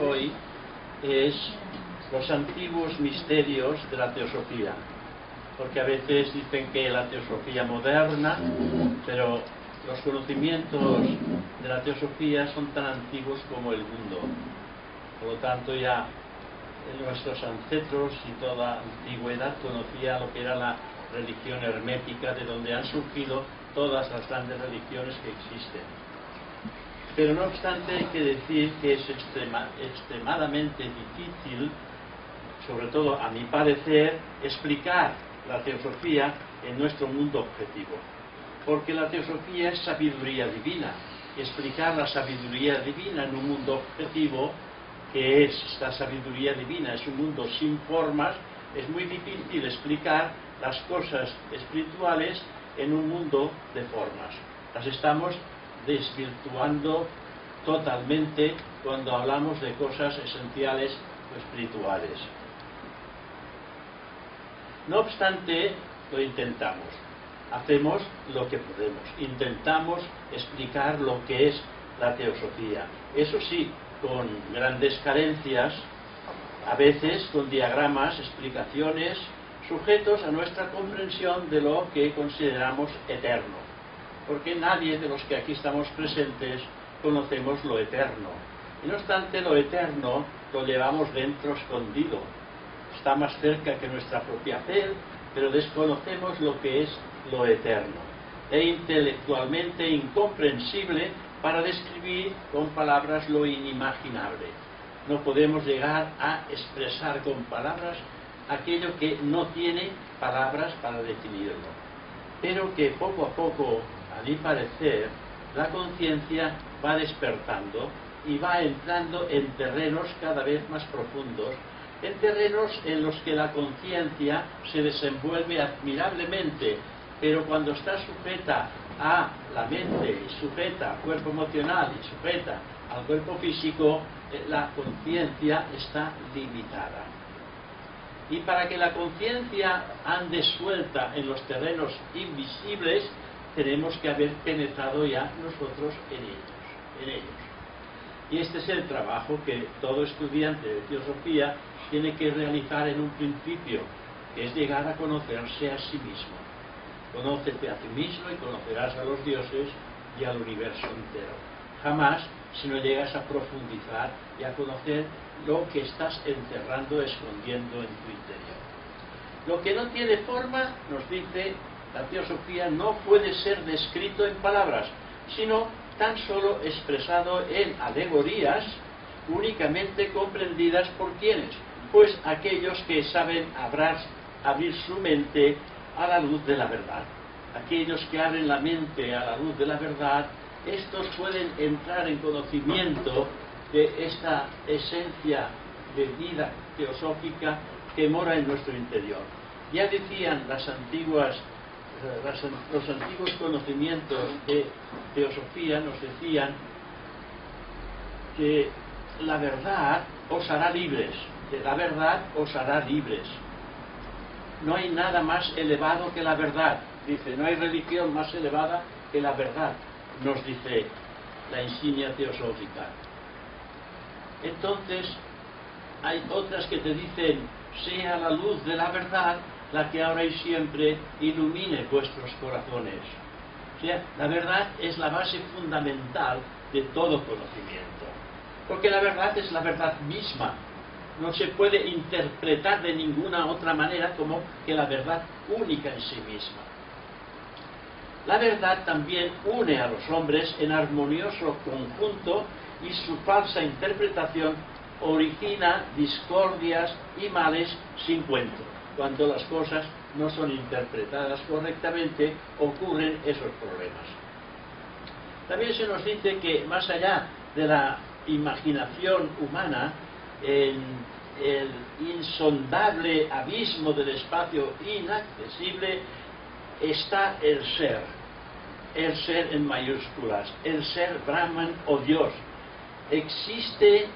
hoy es los antiguos misterios de la teosofía, porque a veces dicen que la teosofía moderna, pero los conocimientos de la teosofía son tan antiguos como el mundo. Por lo tanto, ya nuestros ancestros y toda antigüedad conocía lo que era la religión hermética, de donde han surgido todas las grandes religiones que existen. Pero no obstante, hay que decir que es extremadamente difícil, sobre todo a mi parecer, explicar la teosofía en nuestro mundo objetivo, porque la teosofía es sabiduría divina. Explicar la sabiduría divina en un mundo objetivo, que es esta sabiduría divina, es un mundo sin formas, es muy difícil explicar las cosas espirituales en un mundo de formas. Las estamos desvirtuando totalmente cuando hablamos de cosas esenciales o espirituales. No obstante, lo intentamos. Hacemos lo que podemos. Intentamos explicar lo que es la teosofía. Eso sí, con grandes carencias, a veces con diagramas, explicaciones, sujetos a nuestra comprensión de lo que consideramos eterno. Porque nadie de los que aquí estamos presentes conocemos lo eterno. Y no obstante, lo eterno lo llevamos dentro escondido. Está más cerca que nuestra propia fe, pero desconocemos lo que es lo eterno. Es intelectualmente incomprensible para describir con palabras lo inimaginable. No podemos llegar a expresar con palabras aquello que no tiene palabras para definirlo. Pero que poco a poco, a mi parecer, la conciencia va despertando y va entrando en terrenos cada vez más profundos, en terrenos en los que la conciencia se desenvuelve admirablemente, pero cuando está sujeta a la mente, y sujeta al cuerpo emocional y sujeta al cuerpo físico, la conciencia está limitada. Y para que la conciencia ande suelta en los terrenos invisibles, tenemos que haber penetrado ya nosotros en ellos. Y este es el trabajo que todo estudiante de teosofía tiene que realizar en un principio, que es llegar a conocerse a sí mismo. Conócete a ti mismo y conocerás a los dioses y al universo entero. Jamás si no llegas a profundizar y a conocer lo que estás enterrando, escondiendo en tu interior. Lo que no tiene forma, nos dice la teosofía, no puede ser descrito en palabras, sino tan solo expresado en alegorías, únicamente comprendidas por quienes, pues aquellos que saben abrir su mente a la luz de la verdad. Aquellos que abren la mente a la luz de la verdad, estos pueden entrar en conocimiento de esta esencia de vida teosófica que mora en nuestro interior. Ya decían los antiguos conocimientos de teosofía, nos decían que la verdad os hará libres, que la verdad os hará libres. No hay nada más elevado que la verdad, dice, no hay religión más elevada que la verdad, nos dice la insignia teosófica. Entonces, hay otras que te dicen, sea la luz de la verdad la que ahora y siempre ilumine vuestros corazones. O sea, la verdad es la base fundamental de todo conocimiento, porque la verdad es la verdad misma. No se puede interpretar de ninguna otra manera como que la verdad única en sí misma. La verdad también une a los hombres en armonioso conjunto y su falsa interpretación origina discordias y males sin cuento. Cuando las cosas no son interpretadas correctamente, ocurren esos problemas. También se nos dice que más allá de la imaginación humana, en el insondable abismo del espacio inaccesible, está el ser en mayúsculas, el ser Brahman o Dios. Existe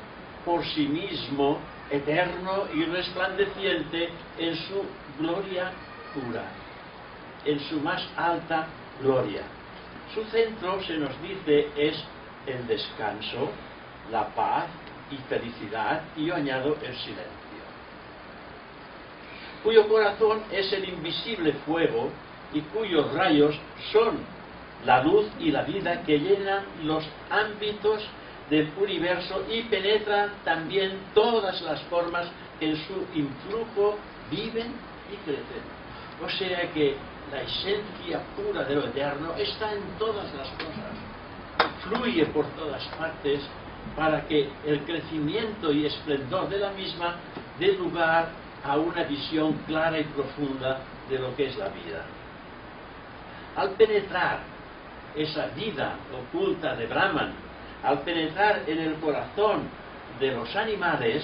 por sí mismo, eterno y resplandeciente en su gloria pura, en su más alta gloria. Su centro, se nos dice, es el descanso, la paz, y felicidad, y yo añado el silencio, cuyo corazón es el invisible fuego y cuyos rayos son la luz y la vida que llenan los ámbitos del universo y penetran también todas las formas que en su influjo viven y crecen. O sea que la esencia pura de lo eterno está en todas las cosas, fluye por todas partes para que el crecimiento y esplendor de la misma dé lugar a una visión clara y profunda de lo que es la vida. Al penetrar esa vida oculta de Brahman, al penetrar en el corazón de los animales,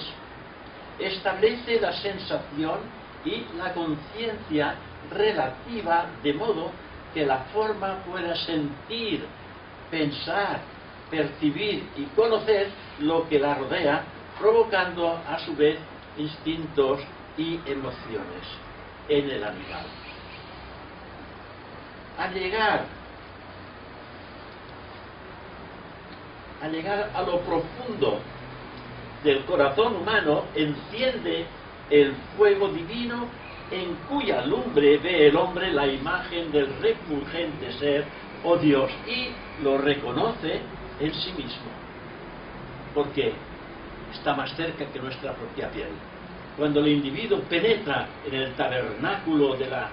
establece la sensación y la conciencia relativa, de modo que la forma pueda sentir, pensar, percibir y conocer lo que la rodea, provocando a su vez instintos y emociones en el animal. Al llegar a lo profundo del corazón humano, enciende el fuego divino en cuya lumbre ve el hombre la imagen del refulgente ser o Dios y lo reconoce en sí mismo, porque está más cerca que nuestra propia piel. Cuando el individuo penetra en el tabernáculo de la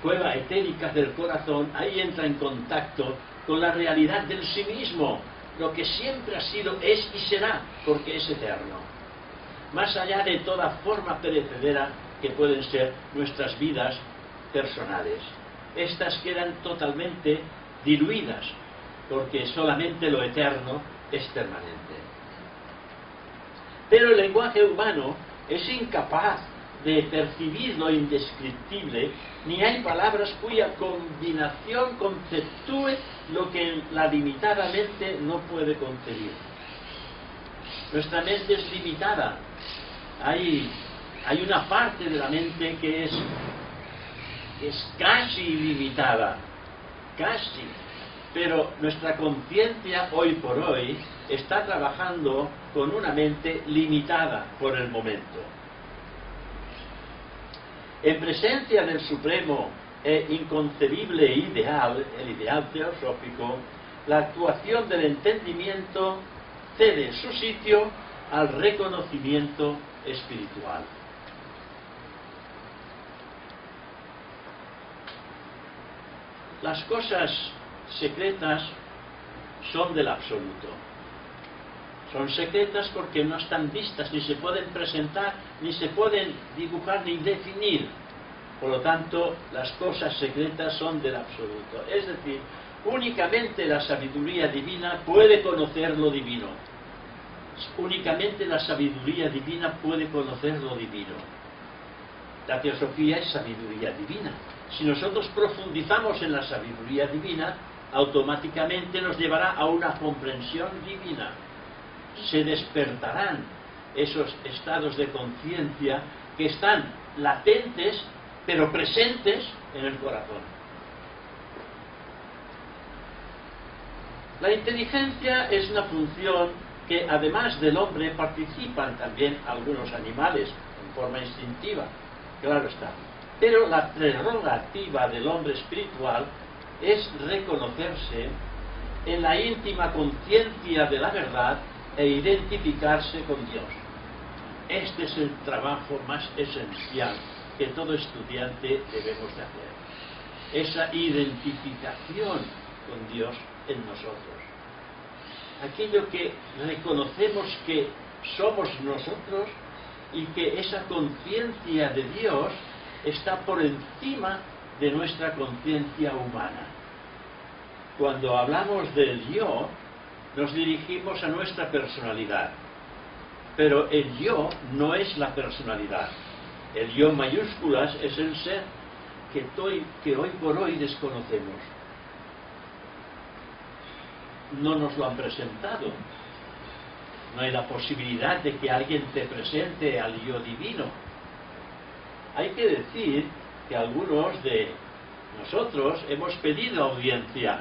cueva etérica del corazón, ahí entra en contacto con la realidad del sí mismo, lo que siempre ha sido, es y será, porque es eterno, más allá de toda forma perecedera que pueden ser nuestras vidas personales. Estas quedan totalmente diluidas, porque solamente lo eterno es permanente. Pero el lenguaje humano es incapaz de percibir lo indescriptible, ni hay palabras cuya combinación conceptúe lo que la limitada mente no puede concebir. Nuestra mente es limitada. Hay una parte de la mente que es casi ilimitada, casi, pero nuestra conciencia hoy por hoy está trabajando con una mente limitada por el momento. En presencia del supremo e inconcebible ideal, el ideal teosófico, la actuación del entendimiento cede su sitio al reconocimiento espiritual. Las cosas secretas son del absoluto. Son secretas porque no están vistas, ni se pueden presentar, ni se pueden dibujar, ni definir. Por lo tanto, las cosas secretas son del absoluto. Es decir, únicamente la sabiduría divina puede conocer lo divino. Únicamente la sabiduría divina puede conocer lo divino. La teosofía es sabiduría divina. Si nosotros profundizamos en la sabiduría divina, automáticamente nos llevará a una comprensión divina. Se despertarán esos estados de conciencia que están latentes, pero presentes en el corazón. La inteligencia es una función que, además del hombre, participan también algunos animales en forma instintiva, claro está. Pero la prerrogativa del hombre espiritual es reconocerse en la íntima conciencia de la verdad e identificarse con Dios. Este es el trabajo más esencial que todo estudiante debemos de hacer. Esa identificación con Dios en nosotros. Aquello que reconocemos que somos nosotros y que esa conciencia de Dios está por encima de nuestra conciencia humana. Cuando hablamos del yo, nos dirigimos a nuestra personalidad, pero el yo no es la personalidad. El yo en mayúsculas es el ser que hoy por hoy desconocemos. No nos lo han presentado. No hay la posibilidad de que alguien te presente al yo divino. Hay que decir que algunos de nosotros hemos pedido audiencia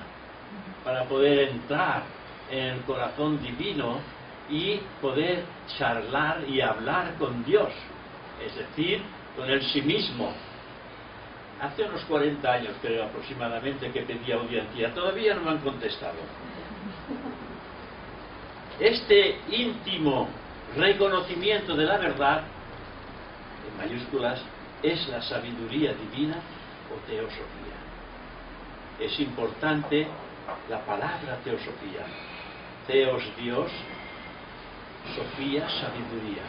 para poder entrar en el corazón divino y poder charlar y hablar con Dios, es decir, con el sí mismo. Hace unos 40 años, creo, aproximadamente, que pedí audiencia. Todavía no me han contestado. Este íntimo reconocimiento de la verdad, en mayúsculas, es la sabiduría divina o teosofía. Es importante la palabra teosofía. Teos, Dios, Sofía, sabiduría.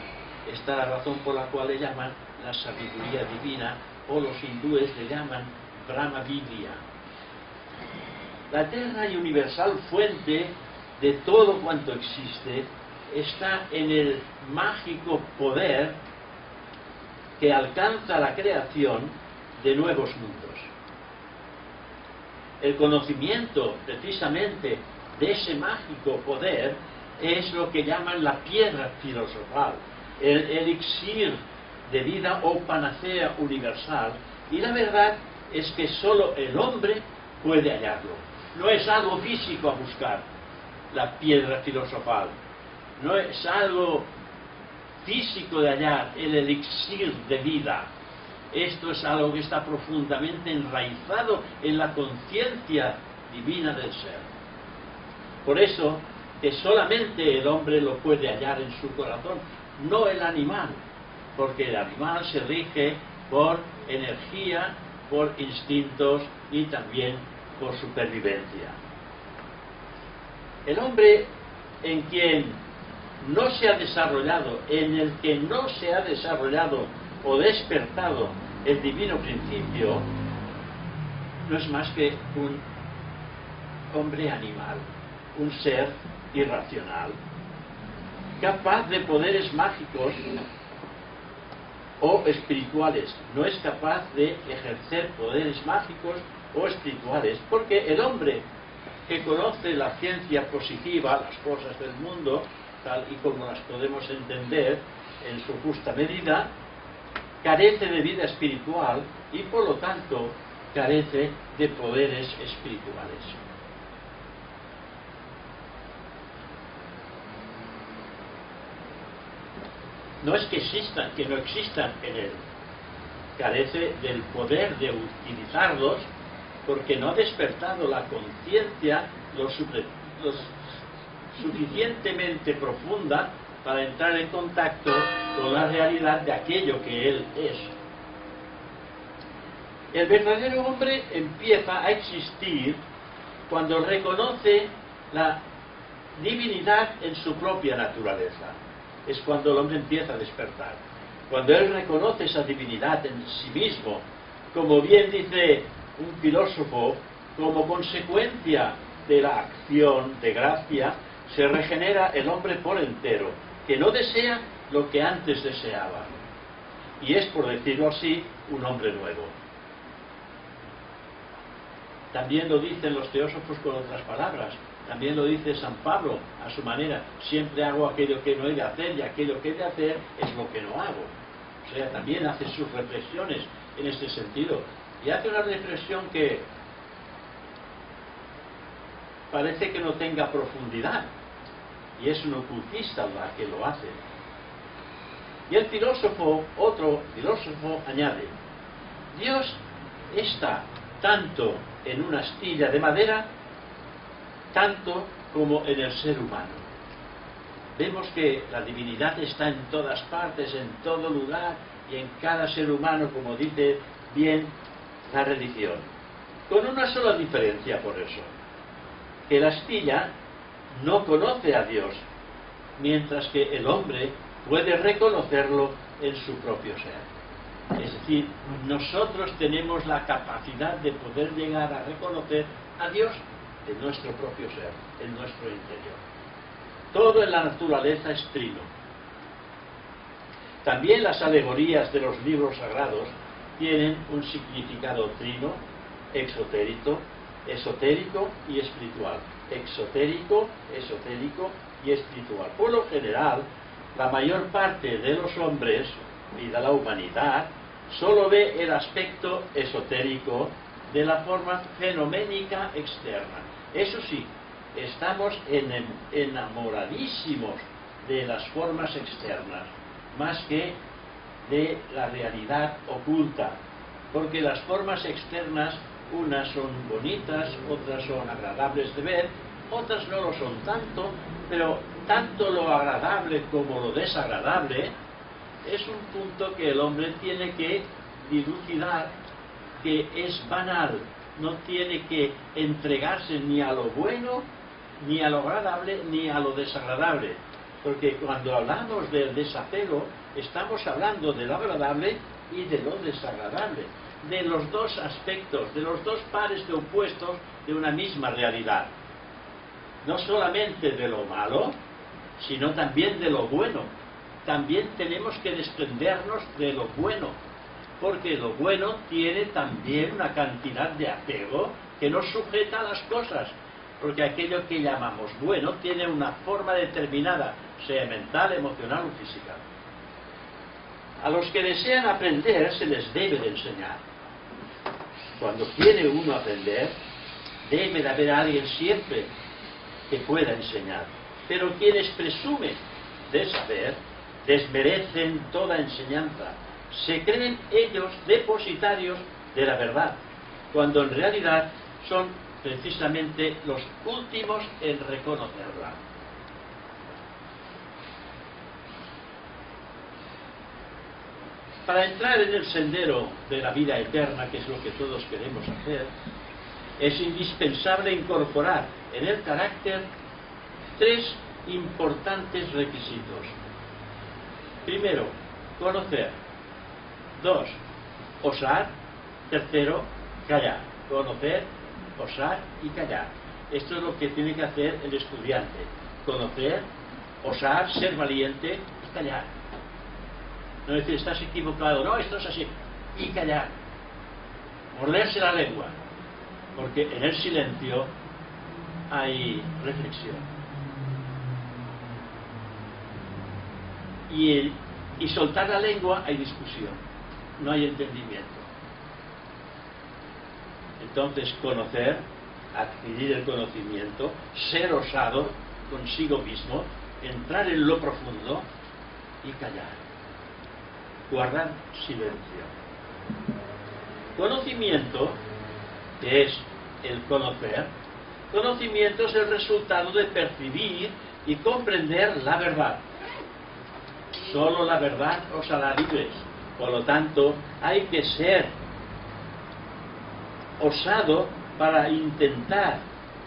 Esta es la razón por la cual le llaman la sabiduría divina, o los hindúes le llaman Brahma Biblia. La eterna y universal fuente de todo cuanto existe está en el mágico poder que alcanza la creación de nuevos mundos. El conocimiento, precisamente, de ese mágico poder es lo que llaman la piedra filosofal, el elixir de vida o panacea universal, y la verdad es que solo el hombre puede hallarlo. No es algo físico a buscar, la piedra filosofal. No es algo físico de hallar, el elixir de vida. Esto es algo que está profundamente enraizado en la conciencia divina del ser. Por eso que solamente el hombre lo puede hallar en su corazón, no el animal, porque el animal se rige por energía, por instintos y también por supervivencia. El hombre en quien no se ha desarrollado, en el que no se ha desarrollado o despertado el divino principio, no es más que un hombre animal, un ser irracional, capaz de poderes mágicos o espirituales. No es capaz de ejercer poderes mágicos o espirituales, porque el hombre que conoce la ciencia positiva, las cosas del mundo, tal y como las podemos entender en su justa medida, carece de vida espiritual y por lo tanto carece de poderes espirituales. No es que existan, que no existan en él. Carece del poder de utilizarlos porque no ha despertado la conciencia lo suficientemente profunda para entrar en contacto con la realidad de aquello que él es. El verdadero hombre empieza a existir cuando reconoce la divinidad en su propia naturaleza. Es cuando el hombre empieza a despertar. Cuando él reconoce esa divinidad en sí mismo, como bien dice un filósofo, como consecuencia de la acción de gracia, se regenera el hombre por entero, que no desea lo que antes deseaba. Y es, por decirlo así, un hombre nuevo. También lo dicen los teósofos con otras palabras. También lo dice San Pablo a su manera: siempre hago aquello que no he de hacer y aquello que he de hacer es lo que no hago. O sea, también hace sus reflexiones en este sentido. Y hace una reflexión que parece que no tenga profundidad. Y es un ocultista la que lo hace. Y el filósofo, otro filósofo, añade: Dios está tanto en una astilla de madera, tanto como en el ser humano. Vemos que la divinidad está en todas partes, en todo lugar y en cada ser humano, como dice bien la religión. Con una sola diferencia por eso: que la astilla no conoce a Dios, mientras que el hombre puede reconocerlo en su propio ser. Es decir, nosotros tenemos la capacidad de poder llegar a reconocer a Dios en nuestro propio ser, en nuestro interior. Todo en la naturaleza es trino. También las alegorías de los libros sagrados tienen un significado trino, esotérico y espiritual. Exotérico, esotérico y espiritual. Por lo general, la mayor parte de los hombres y de la humanidad solo ve el aspecto esotérico de la forma fenoménica externa. Eso sí, estamos enamoradísimos de las formas externas, más que de la realidad oculta, porque las formas externas, unas son bonitas, otras son agradables de ver, otras no lo son tanto, pero tanto lo agradable como lo desagradable es un punto que el hombre tiene que dilucidar, que es banal, no tiene que entregarse ni a lo bueno, ni a lo agradable, ni a lo desagradable, porque cuando hablamos del desapego, estamos hablando de lo agradable y de lo desagradable, de los dos aspectos, de los dos pares de opuestos de una misma realidad. No solamente de lo malo, sino también de lo bueno. También tenemos que desprendernos de lo bueno, porque lo bueno tiene también una cantidad de apego que nos sujeta a las cosas, porque aquello que llamamos bueno tiene una forma determinada, sea mental, emocional o física. A los que desean aprender se les debe de enseñar. Cuando quiere uno aprender, debe de haber alguien siempre que pueda enseñar. Pero quienes presumen de saber, desmerecen toda enseñanza. Se creen ellos depositarios de la verdad, cuando en realidad son precisamente los últimos en reconocerla. Para entrar en el sendero de la vida eterna, que es lo que todos queremos hacer, es indispensable incorporar en el carácter tres importantes requisitos. Primero, conocer. Dos, osar. Tercero, callar. Conocer, osar y callar. Esto es lo que tiene que hacer el estudiante. Conocer, osar, ser valiente y callar. No decir, estás equivocado, no, esto es así. Y callar. Morderse la lengua. Porque en el silencio hay reflexión. Y soltar la lengua hay discusión. No hay entendimiento. Entonces, conocer, adquirir el conocimiento, ser osado consigo mismo, entrar en lo profundo y callar. Guardar silencio. Conocimiento, que es el conocer, conocimiento es el resultado de percibir y comprender la verdad. Solo la verdad os hará libres. Por lo tanto, hay que ser osado para intentar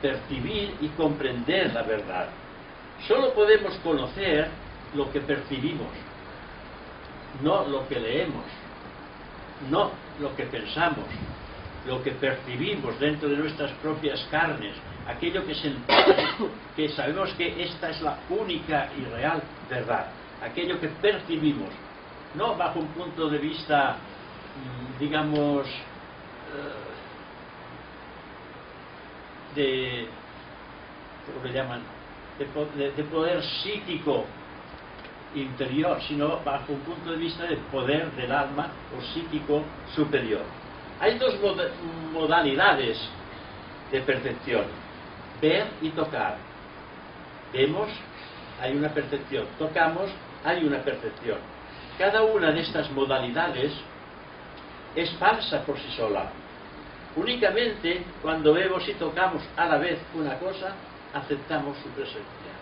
percibir y comprender la verdad. Solo podemos conocer lo que percibimos, no lo que leemos, no lo que pensamos, lo que percibimos dentro de nuestras propias carnes, aquello que sentimos, que sabemos que esta es la única y real verdad, aquello que percibimos, no bajo un punto de vista, digamos, de, ¿cómo le llaman?, de poder psíquico interior, sino bajo un punto de vista de poder del alma o psíquico superior. Hay dos modalidades de percepción: ver y tocar. Vemos, hay una percepción; tocamos, hay una percepción. Cada una de estas modalidades es falsa por sí sola. Únicamente cuando vemos y tocamos a la vez una cosa, aceptamos su presencia.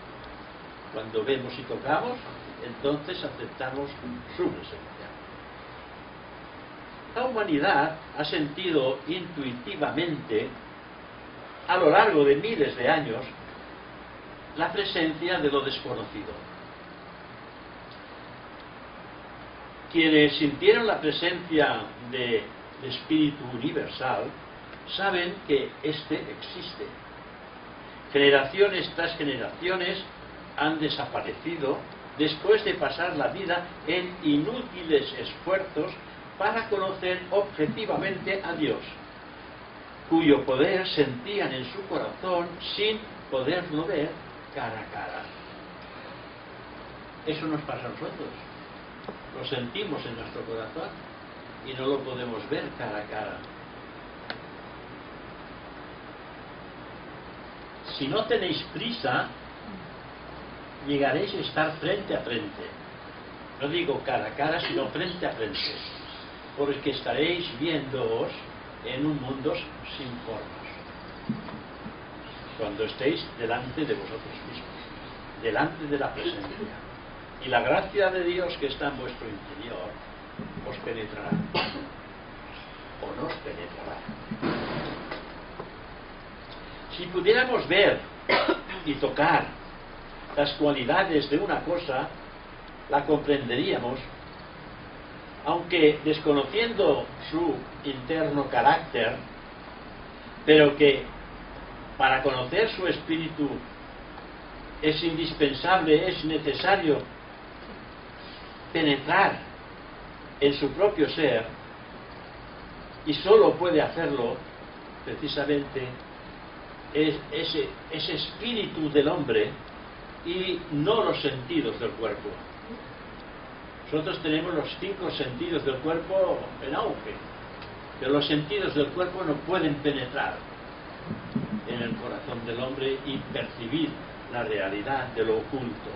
Cuando vemos y tocamos, entonces aceptamos su presencia. La humanidad ha sentido intuitivamente, a lo largo de miles de años, la presencia de lo desconocido. Quienes sintieron la presencia del Espíritu Universal saben que éste existe. Generaciones tras generaciones han desaparecido después de pasar la vida en inútiles esfuerzos para conocer objetivamente a Dios, cuyo poder sentían en su corazón sin poderlo ver cara a cara. Eso nos pasa a nosotros. Lo sentimos en nuestro corazón y no lo podemos ver cara a cara. Si no tenéis prisa, llegaréis a estar frente a frente. No digo cara a cara, sino frente a frente. Porque estaréis viéndoos en un mundo sin formas. Cuando estéis delante de vosotros mismos, delante de la presencia. Y la gracia de Dios que está en vuestro interior os penetrará. O nos penetrará. Si pudiéramos ver y tocar las cualidades de una cosa, la comprenderíamos, aunque desconociendo su interno carácter, pero que para conocer su espíritu es indispensable, es necesario penetrar en su propio ser, y solo puede hacerlo precisamente ese espíritu del hombre y no los sentidos del cuerpo. Nosotros tenemos los 5 sentidos del cuerpo en auge, pero los sentidos del cuerpo no pueden penetrar en el corazón del hombre y percibir la realidad de lo oculto.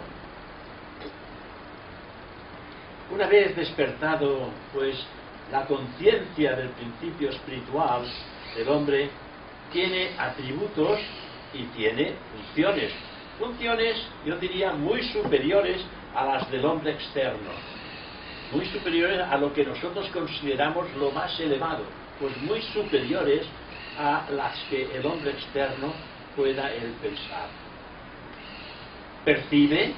Una vez despertado, pues, la conciencia del principio espiritual del hombre tiene atributos y tiene funciones. Funciones, yo diría, muy superiores a las del hombre externo. Muy superiores a lo que nosotros consideramos lo más elevado. Pues muy superiores a las que el hombre externo pueda él pensar. Percibe,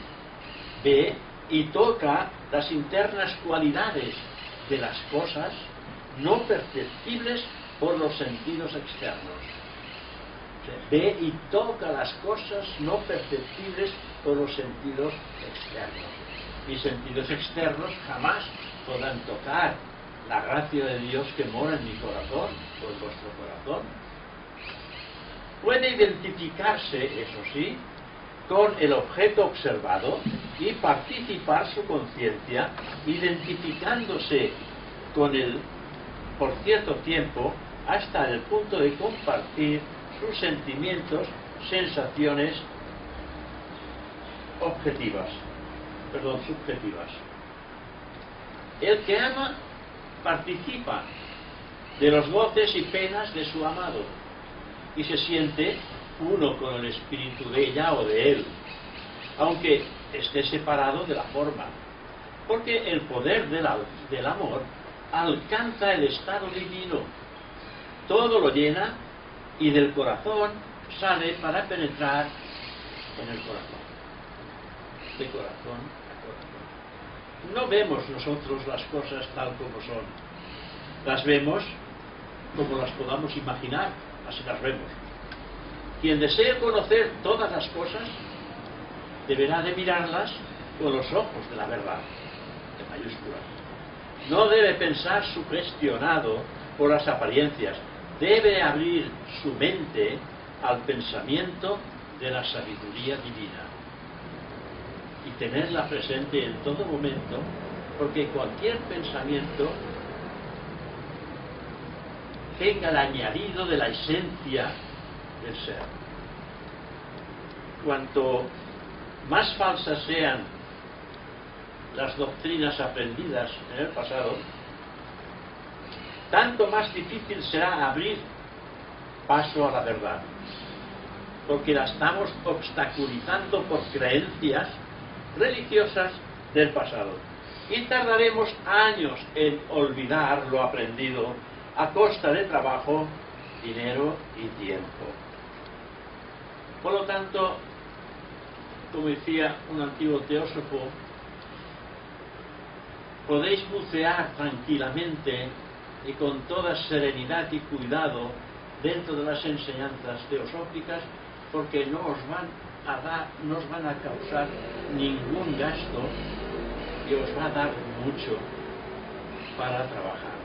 ve y toca las internas cualidades de las cosas no perceptibles por los sentidos externos. Ve y toca las cosas no perceptibles por los sentidos externos. Y sentidos externos jamás podrán tocar la gracia de Dios que mora en mi corazón o en vuestro corazón. Puede identificarse, eso sí, con el objeto observado y participar su conciencia identificándose con él por cierto tiempo hasta el punto de compartir sus sentimientos, sensaciones subjetivas. El que ama participa de los goces y penas de su amado y se siente uno con el espíritu de ella o de él, aunque esté separado de la forma, porque el poder del amor alcanza el estado divino, todo lo llena y del corazón sale para penetrar en el corazón, de corazón a corazón. No vemos nosotros las cosas tal como son, las vemos como las podamos imaginar, así las vemos. Quien desee conocer todas las cosas deberá de mirarlas con los ojos de la verdad, en mayúsculas. No debe pensar sugestionado por las apariencias, debe abrir su mente al pensamiento de la sabiduría divina y tenerla presente en todo momento, porque cualquier pensamiento tenga el añadido de la esencia del ser. Cuanto más falsas sean las doctrinas aprendidas en el pasado, tanto más difícil será abrir paso a la verdad, porque la estamos obstaculizando por creencias religiosas del pasado, y tardaremos años en olvidar lo aprendido a costa de trabajo, dinero y tiempo. Por lo tanto, como decía un antiguo teósofo, podéis bucear tranquilamente y con toda serenidad y cuidado dentro de las enseñanzas teosóficas, porque no os van a causar ningún gasto y os va a dar mucho para trabajar.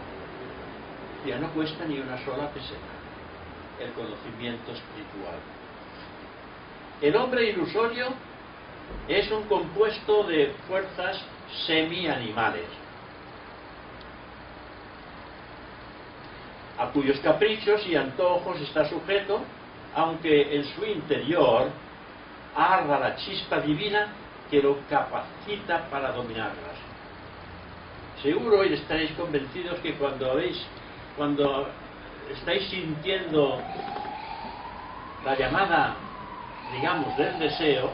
Ya no cuesta ni una sola peseta el conocimiento espiritual. El hombre ilusorio es un compuesto de fuerzas semi-animales, a cuyos caprichos y antojos está sujeto, aunque en su interior arda la chispa divina que lo capacita para dominarlas. Seguro y estaréis convencidos que cuando estáis sintiendo la llamada, digamos, del deseo,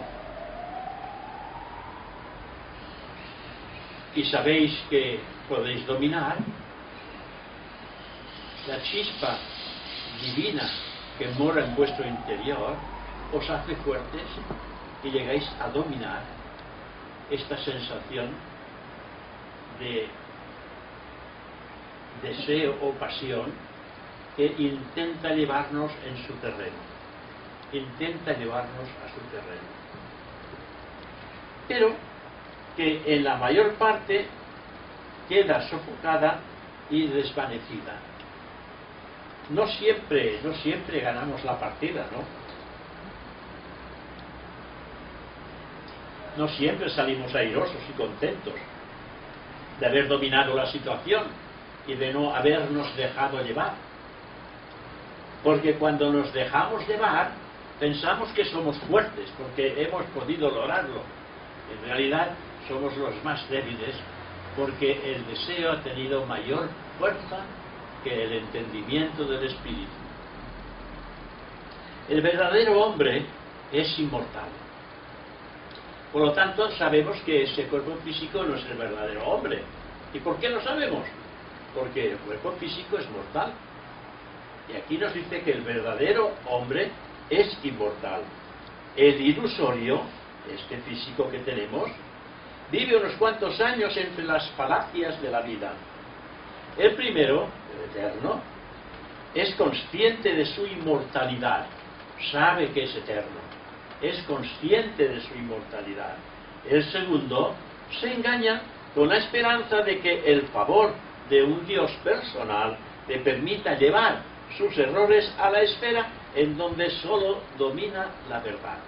y sabéis que podéis dominar, la chispa divina que mora en vuestro interior os hace fuertes y llegáis a dominar esta sensación de deseo o pasión que intenta llevarnos en su terreno, intenta llevarnos a su terreno, pero que en la mayor parte queda sofocada y desvanecida. No siempre ganamos la partida, ¿no? No siempre salimos airosos y contentos de haber dominado la situación y de no habernos dejado llevar. Porque cuando nos dejamos llevar, pensamos que somos fuertes, porque hemos podido lograrlo. En realidad, somos los más débiles, porque el deseo ha tenido mayor fuerza que el entendimiento del espíritu. El verdadero hombre es inmortal. Por lo tanto, sabemos que ese cuerpo físico no es el verdadero hombre. ¿Y por qué lo sabemos? Porque el cuerpo físico es mortal. Y aquí nos dice que el verdadero hombre es inmortal. El ilusorio, este físico que tenemos, vive unos cuantos años entre las falacias de la vida. El primero, el eterno, es consciente de su inmortalidad, sabe que es eterno, es consciente de su inmortalidad. El segundo se engaña con la esperanza de que el favor de un Dios personal le permita llevar sus errores a la esfera en donde solo domina la verdad.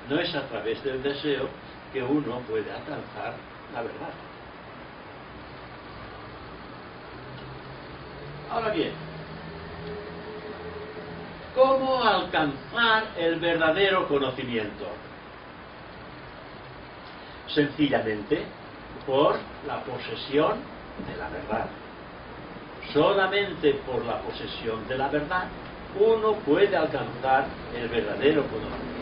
No es a través del deseo que uno puede alcanzar la verdad. Ahora bien, ¿cómo alcanzar el verdadero conocimiento? Sencillamente, por la posesión de la verdad. Solamente por la posesión de la verdad uno puede alcanzar el verdadero conocimiento.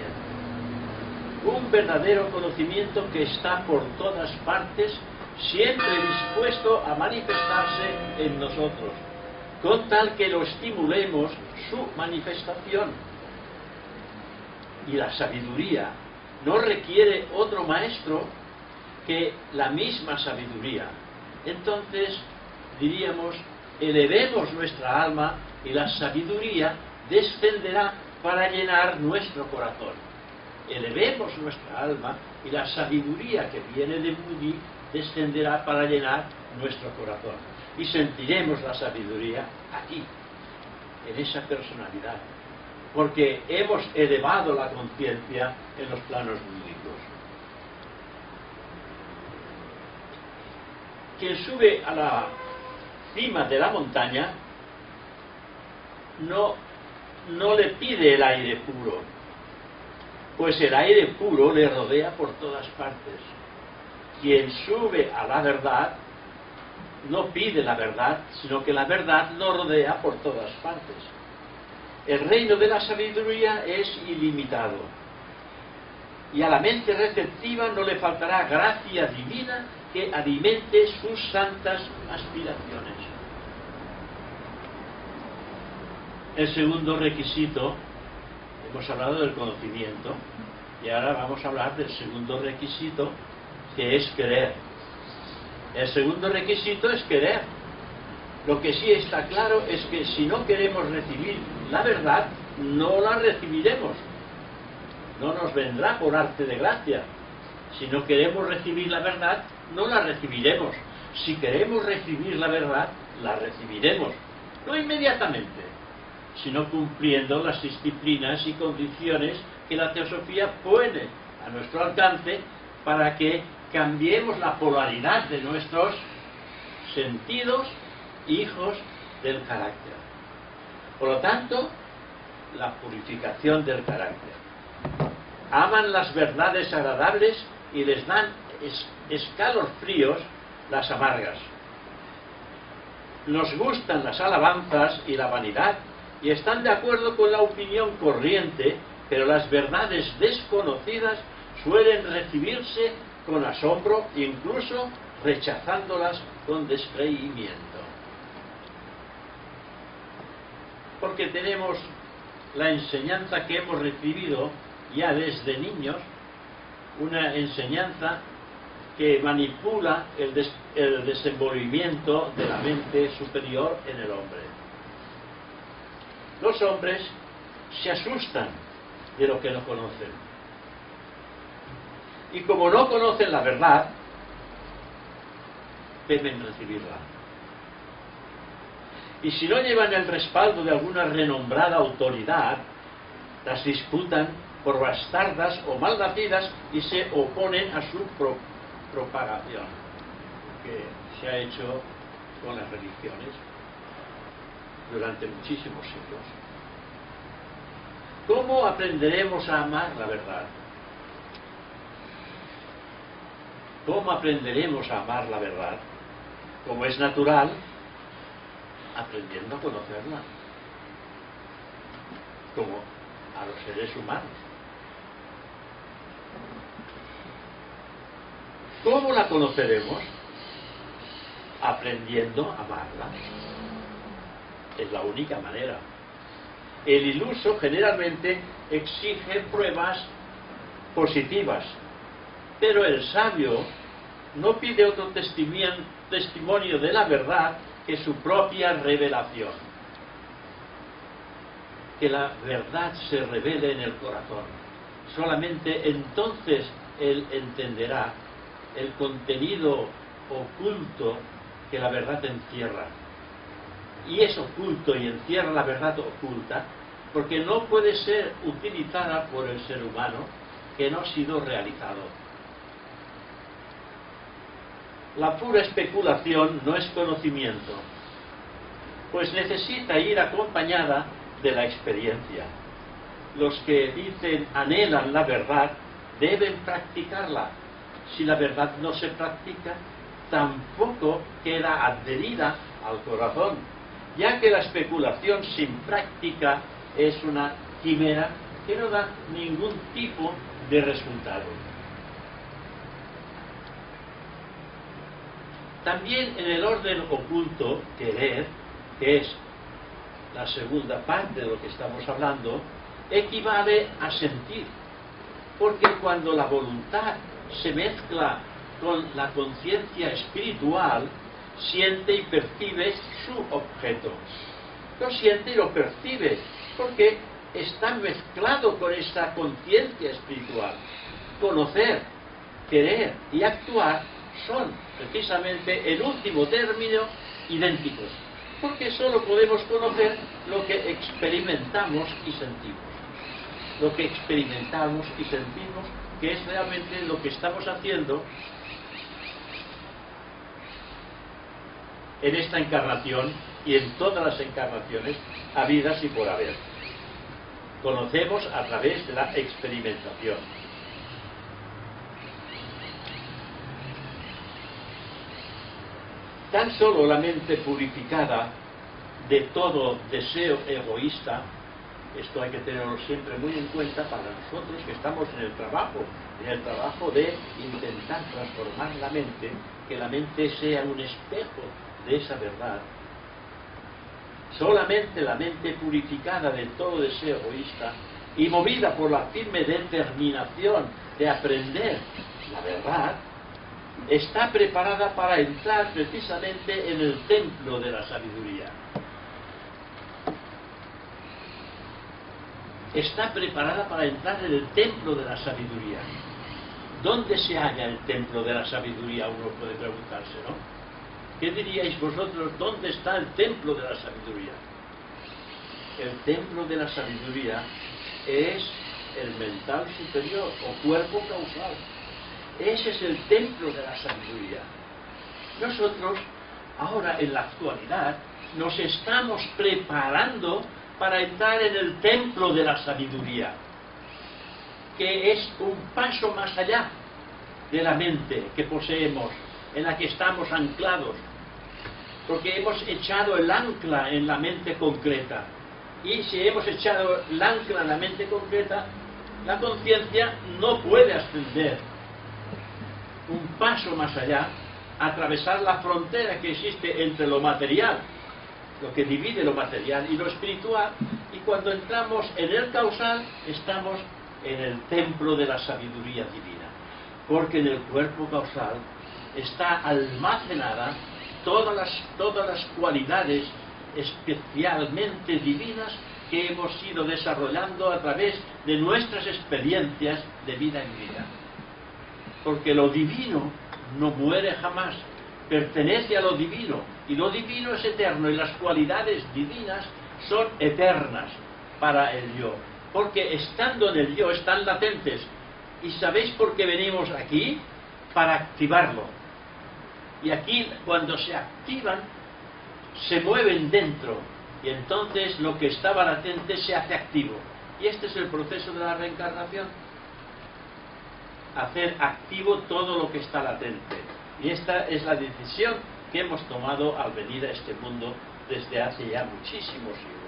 Un verdadero conocimiento que está por todas partes, siempre dispuesto a manifestarse en nosotros, con tal que lo estimulemos su manifestación. Y la sabiduría no requiere otro maestro que la misma sabiduría. Entonces, diríamos, elevemos nuestra alma y la sabiduría descenderá para llenar nuestro corazón. Elevemos nuestra alma y la sabiduría que viene de Budi descenderá para llenar nuestro corazón. Y sentiremos la sabiduría aquí, en esa personalidad, porque hemos elevado la conciencia en los planos bíblicos. Quien sube a la cima de la montaña no le pide el aire puro, pues el aire puro le rodea por todas partes. Quien sube a la verdad no pide la verdad, sino que la verdad lo rodea por todas partes. El reino de la sabiduría es ilimitado, y a la mente receptiva no le faltará gracia divina que alimente sus santas aspiraciones. El segundo requisito, hemos hablado del conocimiento, y ahora vamos a hablar del segundo requisito, que es querer. El segundo requisito es querer. Lo que sí está claro es que si no queremos recibir la verdad, no la recibiremos. No nos vendrá por arte de gracia. Si no queremos recibir la verdad, no la recibiremos. Si queremos recibir la verdad, la recibiremos. No inmediatamente, sino cumpliendo las disciplinas y condiciones que la teosofía pone a nuestro alcance para que cambiemos la polaridad de nuestros sentidos, hijos del carácter. Por lo tanto, la purificación del carácter. Aman las verdades agradables y les dan escalofríos las amargas. Nos gustan las alabanzas y la vanidad y están de acuerdo con la opinión corriente, pero las verdades desconocidas suelen recibirse con asombro, incluso rechazándolas con descreimiento. Porque tenemos la enseñanza que hemos recibido ya desde niños, una enseñanza que manipula el desenvolvimiento de la mente superior en el hombre. Los hombres se asustan de lo que no conocen. Y como no conocen la verdad, temen recibirla. Y si no llevan el respaldo de alguna renombrada autoridad, las disputan por bastardas o malnacidas y se oponen a su propagación, que se ha hecho con las religiones durante muchísimos siglos. ¿Cómo aprenderemos a amar la verdad? ¿Cómo aprenderemos a amar la verdad? Como es natural, aprendiendo a conocerla, como a los seres humanos. ¿Cómo la conoceremos? Aprendiendo a amarla. Es la única manera. El iluso generalmente exige pruebas positivas, pero el sabio no pide otro testimonio de la verdad que su propia revelación. Que la verdad se revele en el corazón. Solamente entonces él entenderá el contenido oculto que la verdad encierra. Y es oculto y encierra la verdad oculta porque no puede ser utilizada por el ser humano que no ha sido realizado. La pura especulación no es conocimiento, pues necesita ir acompañada de la experiencia. Los que dicen anhelan la verdad deben practicarla. Si la verdad no se practica, tampoco queda adherida al corazón, ya que la especulación sin práctica es una quimera que no da ningún tipo de resultado. También en el orden oculto, querer, que es la segunda parte de lo que estamos hablando, equivale a sentir, porque cuando la voluntad se mezcla con la conciencia espiritual, siente y percibe su objeto. Lo siente y lo percibe, porque está mezclado con esta conciencia espiritual. Conocer, querer y actuar son precisamente el último término idénticos, porque solo podemos conocer lo que experimentamos y sentimos. Lo que experimentamos y sentimos, que es realmente lo que estamos haciendo en esta encarnación y en todas las encarnaciones habidas y por haber. Conocemos a través de la experimentación. Tan solo la mente purificada de todo deseo egoísta, esto hay que tenerlo siempre muy en cuenta para nosotros que estamos en el trabajo de intentar transformar la mente, que la mente sea un espejo de esa verdad. Solamente la mente purificada de todo deseo egoísta y movida por la firme determinación de aprender la verdad, está preparada para entrar precisamente en el templo de la sabiduría. Está preparada para entrar en el templo de la sabiduría. ¿Dónde se halla el templo de la sabiduría? Uno puede preguntarse, ¿no? ¿Qué diríais vosotros? ¿Dónde está el templo de la sabiduría? El templo de la sabiduría es el mental superior o cuerpo causal. Ese es el templo de la sabiduría. Nosotros, ahora en la actualidad, nos estamos preparando para entrar en el templo de la sabiduría, que es un paso más allá. de la mente que poseemos, en la que estamos anclados, porque hemos echado el ancla en la mente concreta. Y si hemos echado el ancla en la mente concreta, la conciencia no puede ascender un paso más allá, atravesar la frontera que existe entre lo material, lo que divide lo material y lo espiritual, y cuando entramos en el causal, estamos en el templo de la sabiduría divina, porque en el cuerpo causal está almacenada todas las cualidades especialmente divinas que hemos ido desarrollando a través de nuestras experiencias de vida en vida. Porque lo divino no muere jamás, pertenece a lo divino, y lo divino es eterno, y las cualidades divinas son eternas para el yo, porque estando en el yo están latentes. ¿Y sabéis por qué venimos aquí? Para activarlo. Y aquí, cuando se activan, se mueven dentro, y entonces lo que estaba latente se hace activo. Y este es el proceso de la reencarnación: hacer activo todo lo que está latente. Y esta es la decisión que hemos tomado al venir a este mundo desde hace ya muchísimos siglos.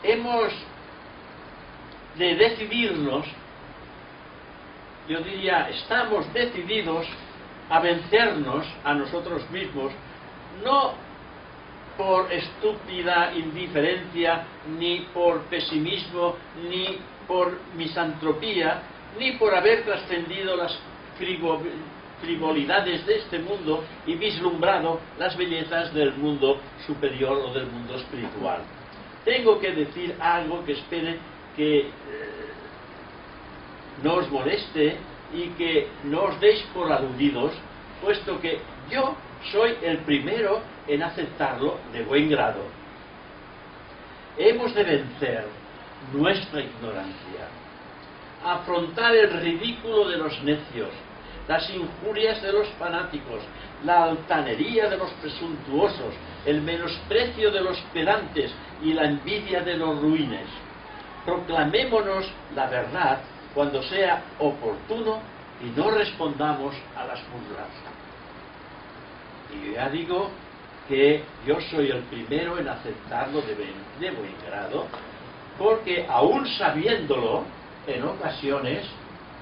Hemos de decidirnos, yo diría, estamos decididos a vencernos a nosotros mismos, no por estúpida indiferencia, ni por pesimismo, ni por misantropía, ni por haber trascendido las frivolidades de este mundo y vislumbrado las bellezas del mundo superior o del mundo espiritual. Tengo que decir algo que espere que no os moleste y que no os deis por aludidos, puesto que yo soy el primero en aceptarlo de buen grado. Hemos de vencer nuestra ignorancia, afrontar el ridículo de los necios, las injurias de los fanáticos, la altanería de los presuntuosos, el menosprecio de los pedantes y la envidia de los ruines. Proclamémonos la verdad cuando sea oportuno y no respondamos a las burlas. Y ya digo que yo soy el primero en aceptarlo de buen grado, porque aún sabiéndolo, en ocasiones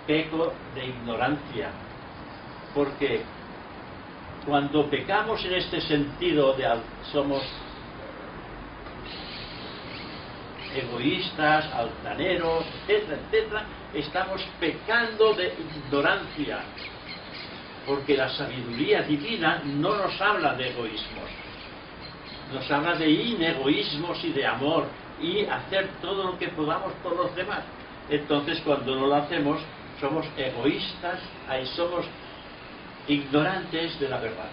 peco de ignorancia, porque cuando pecamos en este sentido somos egoístas, altaneros, etcétera, etcétera, estamos pecando de ignorancia, porque la sabiduría divina no nos habla de egoísmos, nos habla de inegoísmos y de amor, y hacer todo lo que podamos por los demás. Entonces, cuando no lo hacemos, somos egoístas, ahí somos ignorantes de la verdad.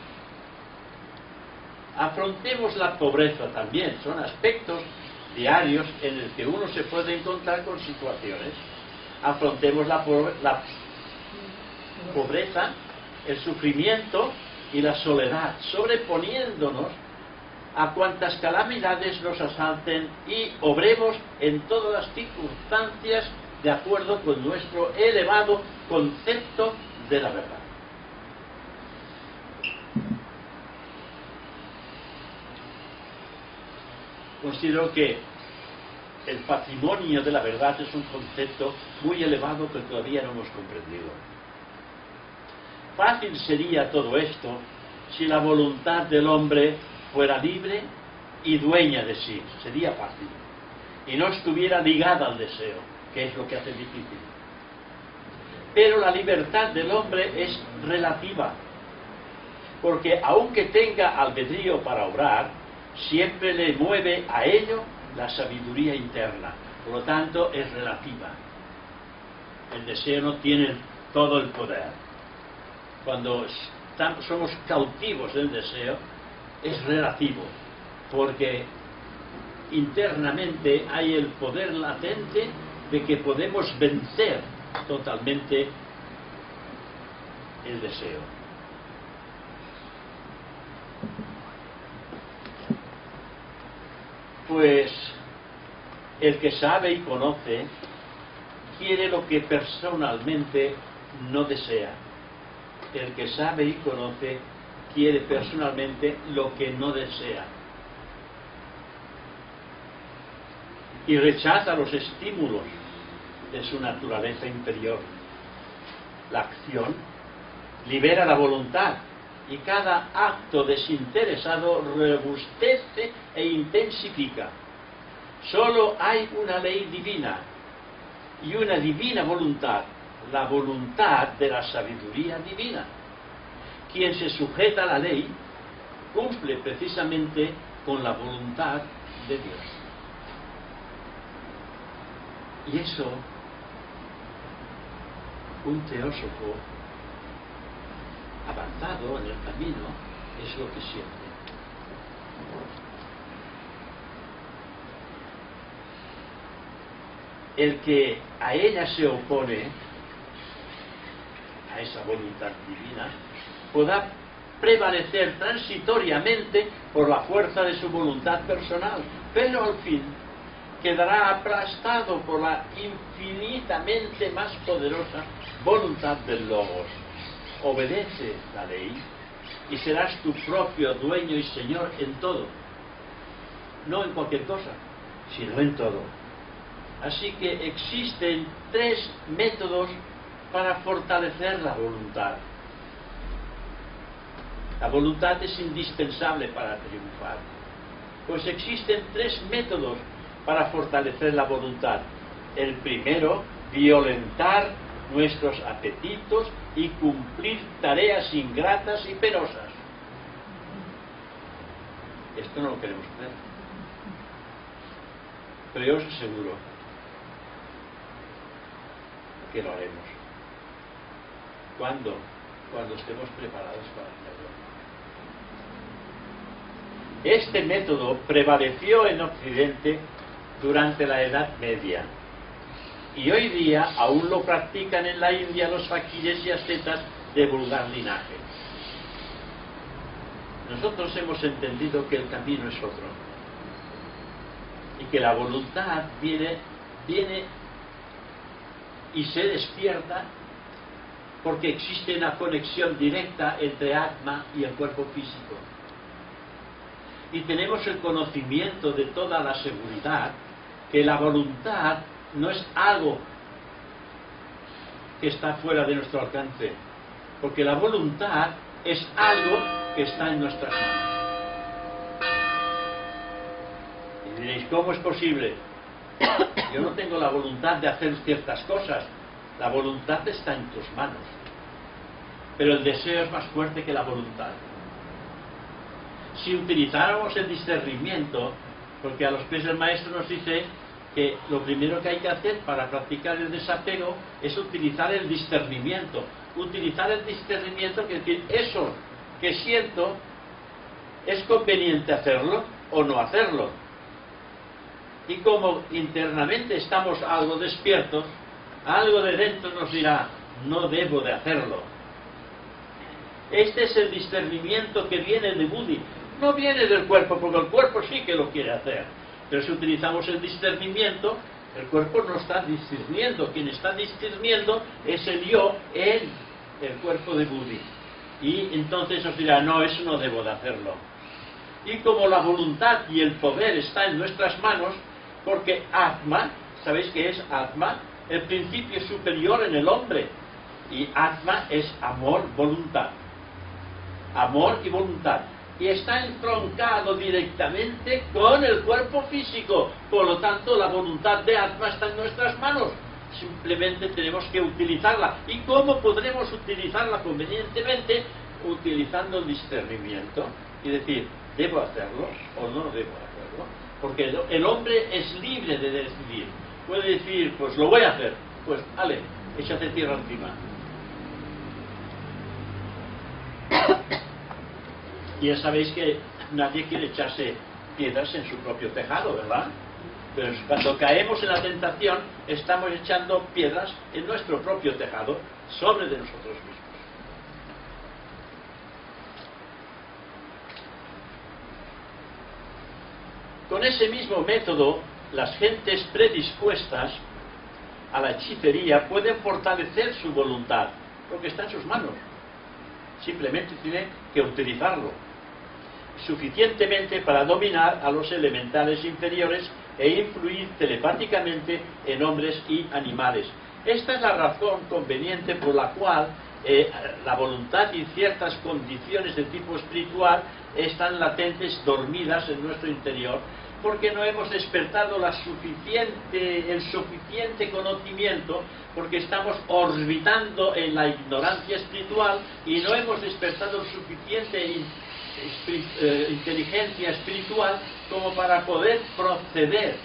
Afrontemos la pobreza también, son aspectos diarios en el que uno se puede encontrar con situaciones. Afrontemos la pobreza, el sufrimiento y la soledad, sobreponiéndonos a cuantas calamidades nos asalten, y obremos en todas las circunstancias de acuerdo con nuestro elevado concepto de la verdad. Considero que el patrimonio de la verdad es un concepto muy elevado que todavía no hemos comprendido. Fácil sería todo esto si la voluntad del hombre fuera libre y dueña de sí. Sería fácil. Y no estuviera ligada al deseo, que es lo que hace difícil. Pero la libertad del hombre es relativa, porque aunque tenga albedrío para obrar, siempre le mueve a ello la sabiduría interna. Por lo tanto, es relativa. El deseo no tiene todo el poder. Cuando somos cautivos del deseo, es relativo, porque internamente hay el poder latente de que podemos vencer totalmente el deseo. Pues el que sabe y conoce quiere lo que personalmente no desea. El que sabe y conoce quiere personalmente lo que no desea. Y rechaza los estímulos de su naturaleza inferior. La acción libera la voluntad y cada acto desinteresado robustece e intensifica. Solo hay una ley divina y una divina voluntad, la voluntad de la sabiduría divina. Quien se sujeta a la ley cumple precisamente con la voluntad de Dios. Y eso, un teósofo avanzado en el camino es lo que siente. El que a ella se opone, a esa voluntad divina, podrá prevalecer transitoriamente por la fuerza de su voluntad personal, pero al fin quedará aplastado por la infinitamente más poderosa voluntad del Logos. Obedece la ley y serás tu propio dueño y señor en todo, no en cualquier cosa, sino en todo. Así que existen 3 métodos para fortalecer la voluntad. La voluntad es indispensable para triunfar. Pues existen 3 métodos para fortalecer la voluntad. El primero, violentar nuestros apetitos y cumplir tareas ingratas y penosas. Esto no lo queremos hacer. Pero yo os aseguro que lo haremos. ¿Cuándo? Cuando estemos preparados para hacerlo. Este método prevaleció en Occidente durante la Edad Media y hoy día aún lo practican en la India los faquires y ascetas de vulgar linaje. Nosotros hemos entendido que el camino es otro y que la voluntad viene y se despierta porque existe una conexión directa entre Atma y el cuerpo físico. Y tenemos el conocimiento de toda la seguridad que la voluntad no es algo que está fuera de nuestro alcance, porque la voluntad es algo que está en nuestras manos. Y diréis, ¿cómo es posible? Yo no tengo la voluntad de hacer ciertas cosas. La voluntad está en tus manos, pero el deseo es más fuerte que la voluntad. Si utilizáramos el discernimiento, porque a los pies del maestro nos dice que lo primero que hay que hacer para practicar el desapego es utilizar el discernimiento. Utilizar el discernimiento quiere decir, eso que siento, ¿es conveniente hacerlo o no hacerlo? Y como internamente estamos algo despiertos, algo de dentro nos dirá, no debo de hacerlo. Este es el discernimiento que viene de Buddhi. No viene del cuerpo, porque el cuerpo sí que lo quiere hacer. Pero si utilizamos el discernimiento, el cuerpo no está discerniendo. Quien está discerniendo es el yo, el cuerpo de Buddhi. Y entonces os dirá, no, eso no debo de hacerlo. Y como la voluntad y el poder está en nuestras manos, porque Atma, ¿sabéis qué es Atma? El principio superior en el hombre. Y Atma es amor, voluntad. Amor y voluntad. Y está entroncado directamente con el cuerpo físico. Por lo tanto, la voluntad de Atma está en nuestras manos. Simplemente tenemos que utilizarla. ¿Y cómo podremos utilizarla convenientemente? Utilizando el discernimiento. Y decir, ¿debo hacerlo o no debo hacerlo? Porque el hombre es libre de decidir. Puede decir, pues lo voy a hacer. Pues, vale, échate tierra encima. Y ya sabéis que nadie quiere echarse piedras en su propio tejado, ¿verdad? Pero cuando caemos en la tentación, estamos echando piedras en nuestro propio tejado, sobre de nosotros mismos. Con ese mismo método, las gentes predispuestas a la hechicería pueden fortalecer su voluntad, porque está en sus manos. Simplemente tiene que utilizarlo suficientemente para dominar a los elementales inferiores e influir telepáticamente en hombres y animales. Esta es la razón conveniente por la cual la voluntad y ciertas condiciones de tipo espiritual están latentes, dormidas en nuestro interior, porque no hemos despertado el suficiente conocimiento, porque estamos orbitando en la ignorancia espiritual y no hemos despertado suficiente inteligencia espiritual como para poder proceder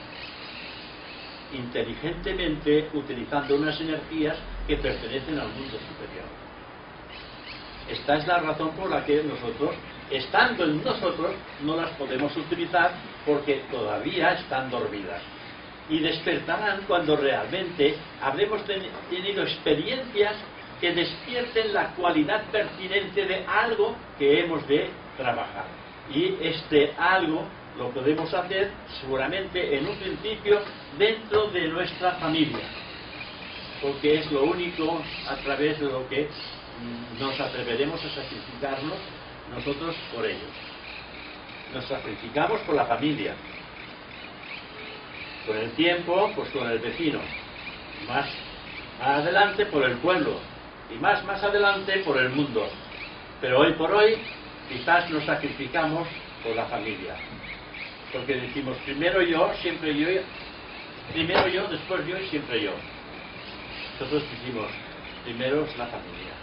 inteligentemente utilizando unas energías que pertenecen al mundo superior. Esta es la razón por la que nosotros, estando en nosotros, no las podemos utilizar, porque todavía están dormidas. Y despertarán cuando realmente habremos tenido experiencias que despierten la cualidad pertinente de algo que hemos de trabajar. Y este algo lo podemos hacer seguramente en un principio dentro de nuestra familia, porque es lo único a través de lo que nos atreveremos a sacrificarnos nosotros por ellos. Nos sacrificamos por la familia, con el tiempo pues con el vecino, más adelante por el pueblo y más adelante por el mundo, pero hoy por hoy quizás nos sacrificamos por la familia, porque decimos primero yo, siempre yo, primero yo, después yo y siempre yo. Nosotros decimos primero es la familia,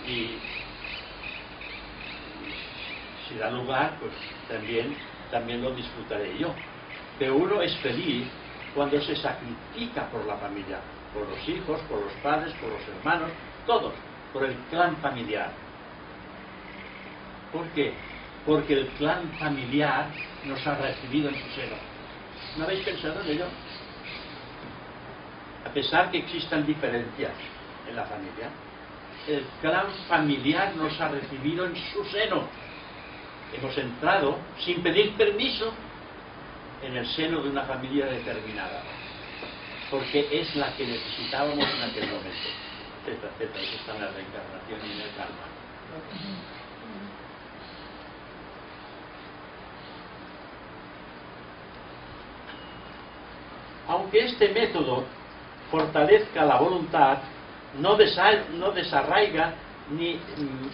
y si da lugar pues también lo disfrutaré yo. Pero uno es feliz cuando se sacrifica por la familia, por los hijos, por los padres, por los hermanos, todos, por el clan familiar. ¿Por qué? Porque el clan familiar nos ha recibido en su seno. ¿No habéis pensado en ello? A pesar que existan diferencias en la familia, el clan familiar nos ha recibido en su seno. Hemos entrado sin pedir permiso en el seno de una familia determinada, porque es la que necesitábamos en aquel momento, etcétera, etcétera. Eso está en la reencarnación y en el karma. Aunque este método fortalezca la voluntad, no desarraiga,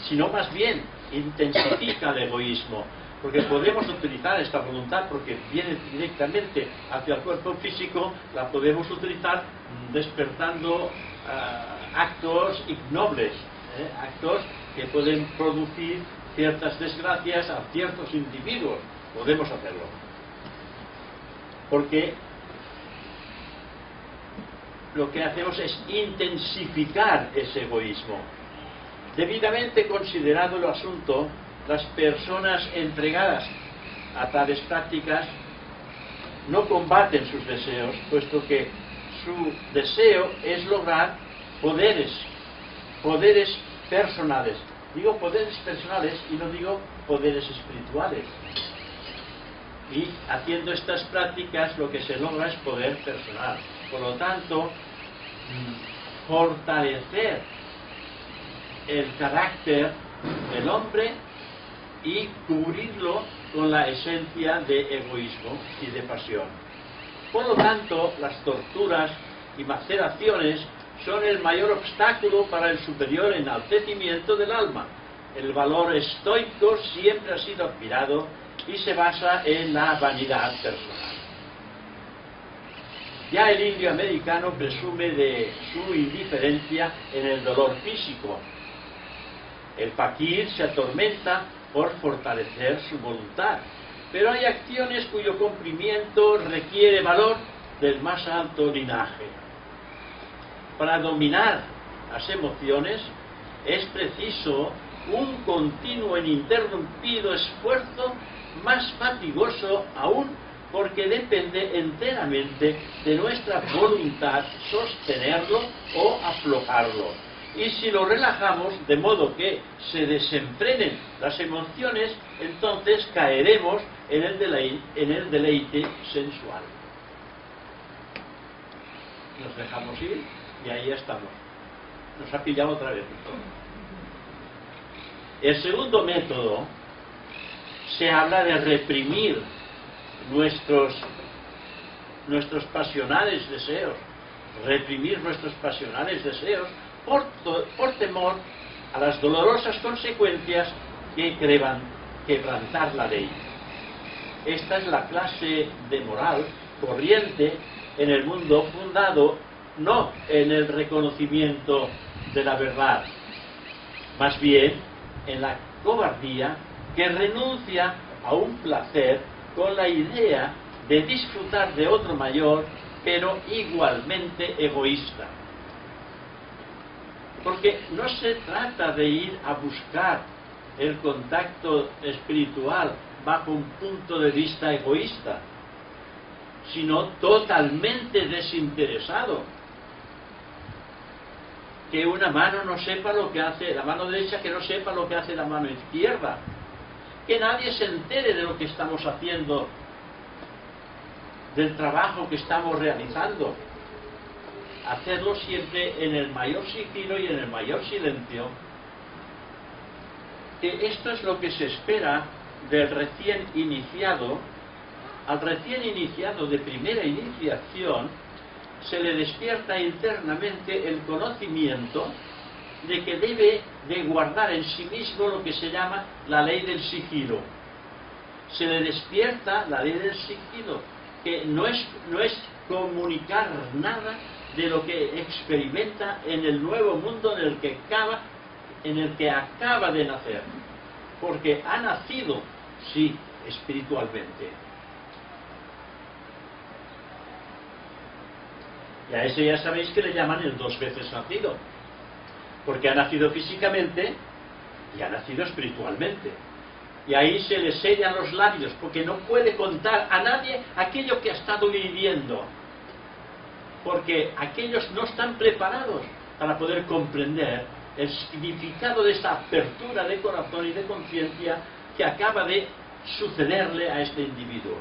sino más bien intensifica el egoísmo, porque podemos utilizar esta voluntad porque viene directamente hacia el cuerpo físico, la podemos utilizar despertando actos ignobles, actos que pueden producir ciertas desgracias a ciertos individuos. Podemos hacerlo, porque lo que hacemos es intensificar ese egoísmo. Debidamente considerado el asunto, las personas entregadas a tales prácticas no combaten sus deseos, puesto que su deseo es lograr poderes personales. Digo poderes personales y no digo poderes espirituales. Y haciendo estas prácticas lo que se logra es poder personal. Por lo tanto, fortalecer el carácter del hombre y cubrirlo con la esencia de egoísmo y de pasión. Por lo tanto, las torturas y maceraciones son el mayor obstáculo para el superior enaltecimiento del alma. El valor estoico siempre ha sido admirado y se basa en la vanidad personal. Ya el indio americano presume de su indiferencia en el dolor físico. El fakir se atormenta por fortalecer su voluntad, pero hay acciones cuyo cumplimiento requiere valor del más alto linaje. Para dominar las emociones es preciso un continuo e ininterrumpido esfuerzo, más fatigoso aún porque depende enteramente de nuestra voluntad sostenerlo o aflojarlo. Y si lo relajamos de modo que se desenfrenen las emociones, entonces caeremos en el deleite sensual. Nos dejamos ir y ahí estamos. nos ha pillado otra vez. El segundo método se habla de reprimir nuestros pasionales deseos, reprimir nuestros pasionales deseos por temor a las dolorosas consecuencias que quebrantar la ley. Esta es la clase de moral corriente en el mundo, fundado no en el reconocimiento de la verdad, más bien en la cobardía que renuncia a un placer con la idea de disfrutar de otro mayor, pero igualmente egoísta. Porque no se trata de ir a buscar el contacto espiritual bajo un punto de vista egoísta, sino totalmente desinteresado. Que una mano no sepa lo que hace la mano derecha, que no sepa lo que hace la mano izquierda, que nadie se entere de lo que estamos haciendo, del trabajo que estamos realizando. Hacerlo siempre en el mayor sigilo y en el mayor silencio. Que esto es lo que se espera del recién iniciado. Al recién iniciado de primera iniciación se le despierta internamente el conocimiento de que debe de guardar en sí mismo lo que se llama la ley del sigilo. Se le despierta la ley del sigilo, que no es comunicar nada de lo que experimenta en el nuevo mundo en el que acaba de nacer, porque ha nacido, sí, espiritualmente. Y a ese ya sabéis que le llaman el dos veces nacido, porque ha nacido físicamente y ha nacido espiritualmente. Y ahí se le sellan los labios, porque no puede contar a nadie aquello que ha estado viviendo, porque aquellos no están preparados para poder comprender el significado de esa apertura de corazón y de conciencia que acaba de sucederle a este individuo.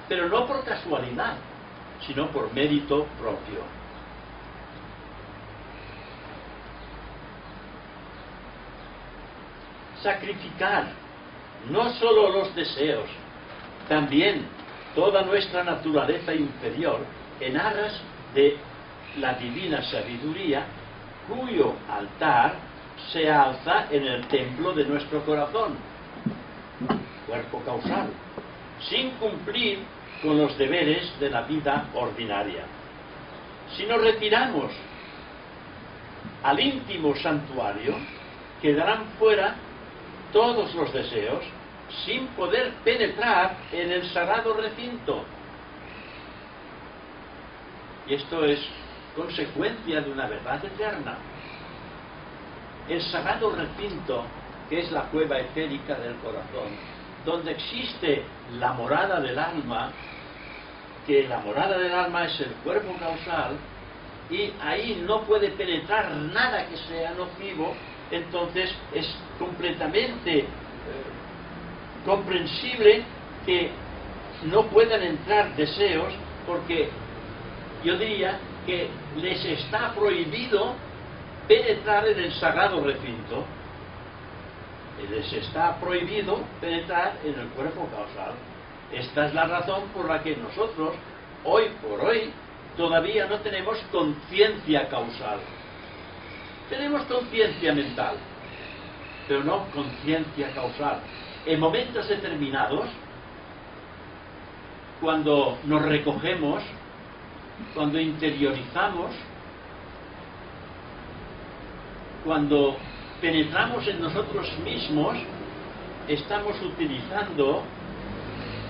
Pero no por casualidad, sino por mérito propio. Sacrificar no solo los deseos, también toda nuestra naturaleza inferior en aras de la divina sabiduría, cuyo altar se alza en el templo de nuestro corazón, cuerpo causal, sin cumplir con los deberes de la vida ordinaria. Si nos retiramos al íntimo santuario, quedarán fuera todos los deseos sin poder penetrar en el sagrado recinto. Y esto es consecuencia de una verdad eterna. El sagrado recinto, que es la cueva etérica del corazón, donde existe la morada del alma, que la morada del alma es el cuerpo causal, y ahí no puede penetrar nada que sea nocivo, entonces es completamente comprensible que no puedan entrar deseos, porque yo diría que les está prohibido penetrar en el sagrado recinto. Les está prohibido penetrar en el cuerpo causal. Esta es la razón por la que nosotros, hoy por hoy, todavía no tenemos conciencia causal. Tenemos conciencia mental, pero no conciencia causal. En momentos determinados, cuando nos recogemos, cuando interiorizamos, cuando penetramos en nosotros mismos, estamos utilizando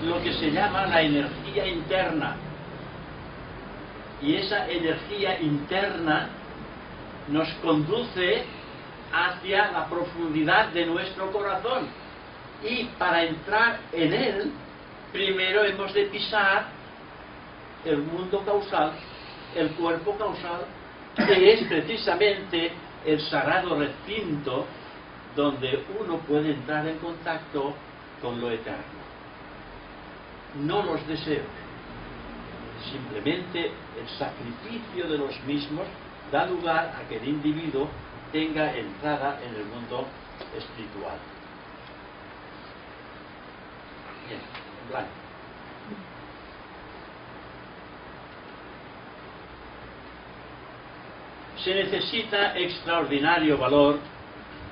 lo que se llama la energía interna. Y esa energía interna nos conduce hacia la profundidad de nuestro corazón. Y para entrar en él, primero hemos de pisar el mundo causal, el cuerpo causal, que es precisamente el sagrado recinto donde uno puede entrar en contacto con lo eterno. No los deseos, simplemente el sacrificio de los mismos da lugar a que el individuo tenga entrada en el mundo espiritual. Bien, en blanco. Se necesita extraordinario valor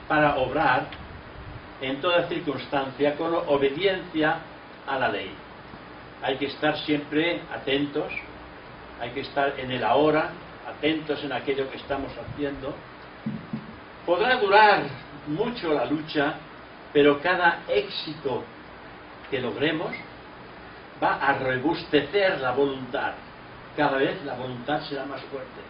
para obrar en toda circunstancia con obediencia a la ley. Hay que estar siempre atentos, hay que estar en el ahora, atentos en aquello que estamos haciendo. Podrá durar mucho la lucha, pero cada éxito que logremos va a robustecer la voluntad. Cada vez la voluntad será más fuerte.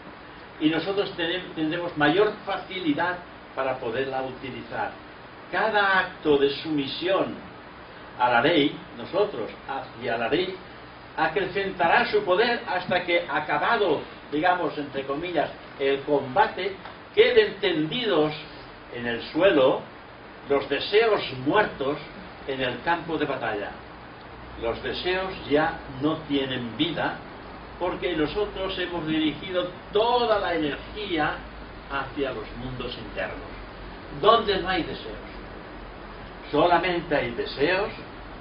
Y nosotros tendremos mayor facilidad para poderla utilizar. Cada acto de sumisión a la ley, nosotros hacia la ley, acrecentará su poder hasta que, acabado, digamos, entre comillas, el combate, queden tendidos en el suelo los deseos muertos en el campo de batalla. Los deseos ya no tienen vida, porque nosotros hemos dirigido toda la energía hacia los mundos internos, donde no hay deseos. Solamente hay deseos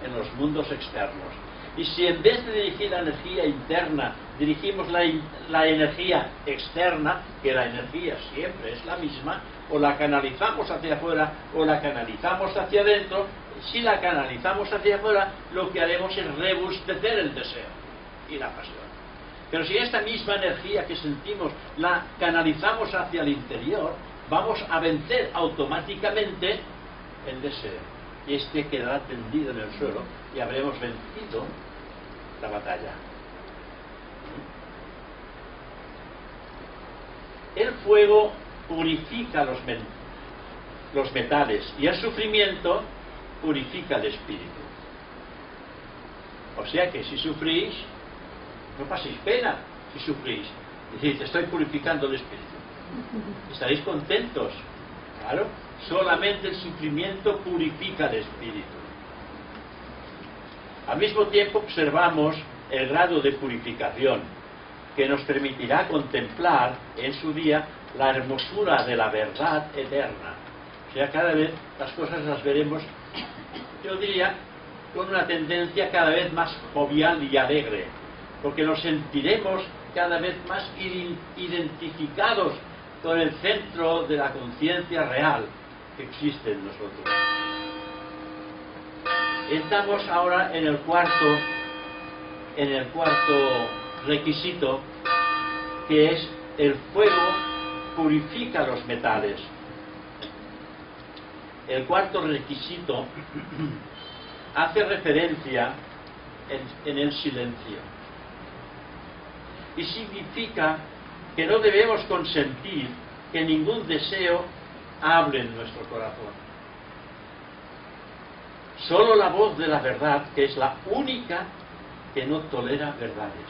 en los mundos externos. Y si en vez de dirigir la energía interna, dirigimos la energía externa, que la energía siempre es la misma, o la canalizamos hacia afuera o la canalizamos hacia adentro, si la canalizamos hacia afuera, lo que haremos es rebustecer el deseo y la pasión. Pero si esta misma energía que sentimos la canalizamos hacia el interior, vamos a vencer automáticamente el deseo. Y este quedará tendido en el suelo y habremos vencido la batalla. El fuego purifica los metales y el sufrimiento purifica el espíritu. O sea que si sufrís, no paséis pena si sufrís. Decís, estoy purificando el espíritu. Estaréis contentos. Claro, solamente el sufrimiento purifica el espíritu. Al mismo tiempo observamos el grado de purificación que nos permitirá contemplar en su día la hermosura de la verdad eterna. O sea, cada vez las cosas las veremos, yo diría, con una tendencia cada vez más jovial y alegre, porque nos sentiremos cada vez más identificados con el centro de la conciencia real que existe en nosotros. Estamos ahora en el cuarto requisito, que es el fuego purifica los metales. El cuarto requisito hace referencia en el silencio y significa que no debemos consentir que ningún deseo hable en nuestro corazón. Solo la voz de la verdad, que es la única que no tolera rivales.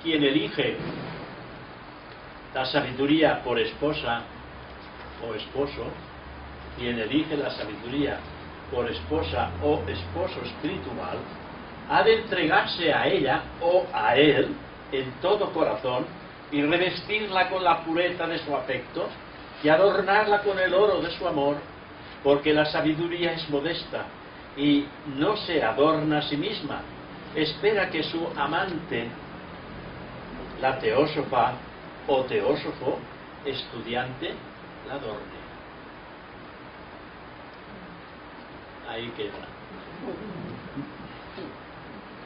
Quien elige la sabiduría por esposa o esposo, quien elige la sabiduría por esposa o esposo espiritual, ha de entregarse a ella o a él en todo corazón y revestirla con la pureza de su afecto y adornarla con el oro de su amor, porque la sabiduría es modesta y no se adorna a sí misma, espera que su amante, la teósofa o teósofo, estudiante, la adorne. Ahí queda.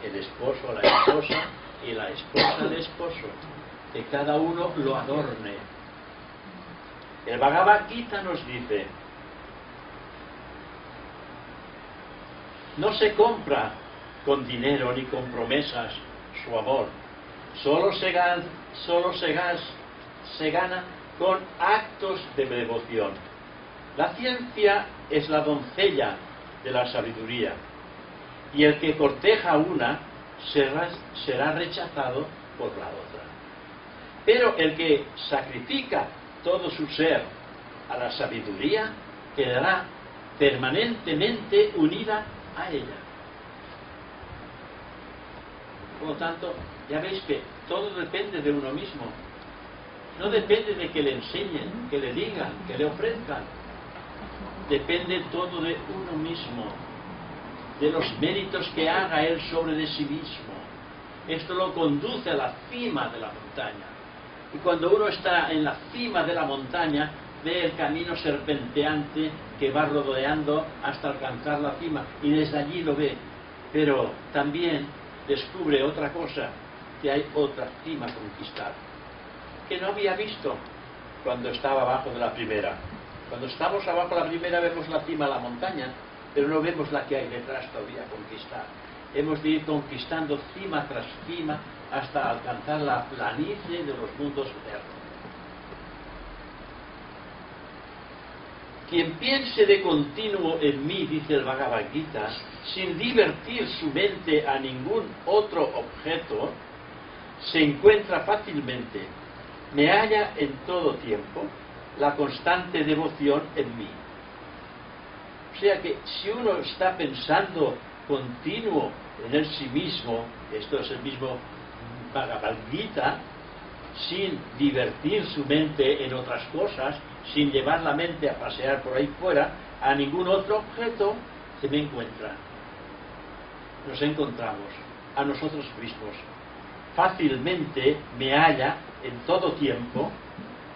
El esposo a la esposa y la esposa al esposo, que cada uno lo adorne. El Bhagavad Gita nos dice: no se compra con dinero ni con promesas su amor, solo se gana con actos de devoción. La ciencia es la doncella de la sabiduría, y el que corteja a una será rechazado por la otra. Pero el que sacrifica todo su ser a la sabiduría quedará permanentemente unida a ella. Por lo tanto, ya veis que todo depende de uno mismo. No depende de que le enseñen, que le digan, que le ofrezcan. Depende todo de uno mismo, de los méritos que haga él sobre de sí mismo. Esto lo conduce a la cima de la montaña. Y cuando uno está en la cima de la montaña, ve el camino serpenteante que va rodeando hasta alcanzar la cima. Y desde allí lo ve. Pero también descubre otra cosa, que hay otra cima a conquistar, que no había visto cuando estaba abajo de la primera. Cuando estamos abajo de la primera vemos la cima de la montaña, pero no vemos la que hay detrás todavía a conquistar. Hemos de ir conquistando cima tras cima hasta alcanzar la planicie de los mundos eternos. Quien piense de continuo en mí, dice el Bhagavad Gita, sin divertir su mente a ningún otro objeto, se encuentra fácilmente, me halla en todo tiempo, la constante devoción en mí. O sea que si uno está pensando continuo en el sí mismo, esto es el mismo Bhagavad Gita, sin divertir su mente en otras cosas, sin llevar la mente a pasear por ahí fuera, a ningún otro objeto, se me encuentra. Nos encontramos a nosotros mismos. Fácilmente me halla en todo tiempo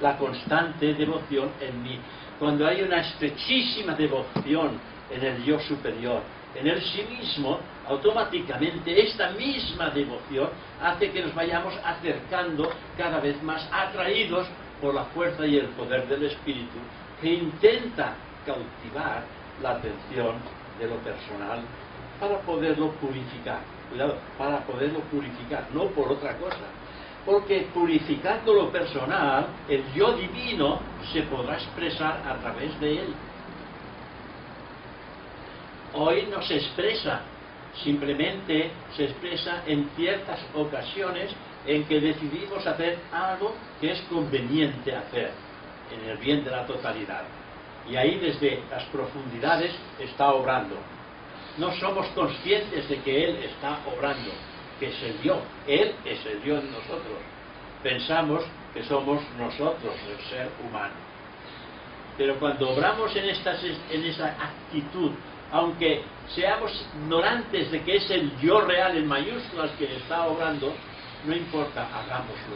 la constante devoción en mí. Cuando hay una estrechísima devoción en el yo superior, en el sí mismo, automáticamente esta misma devoción hace que nos vayamos acercando cada vez más, atraídos por la fuerza y el poder del Espíritu, que intenta cautivar la atención de lo personal para poderlo purificar. Cuidado, para poderlo purificar, no por otra cosa. Porque purificando lo personal, el yo divino se podrá expresar a través de él. Hoy no se expresa, simplemente se expresa en ciertas ocasiones en que decidimos hacer algo que es conveniente hacer, en el bien de la totalidad. Y ahí desde las profundidades está obrando. No somos conscientes de que Él está obrando, que es el yo. Él es el yo en nosotros. Pensamos que somos nosotros, el ser humano. Pero cuando obramos en esa actitud, aunque seamos ignorantes de que es el yo real en mayúsculas que está obrando, no importa, hagámoslo.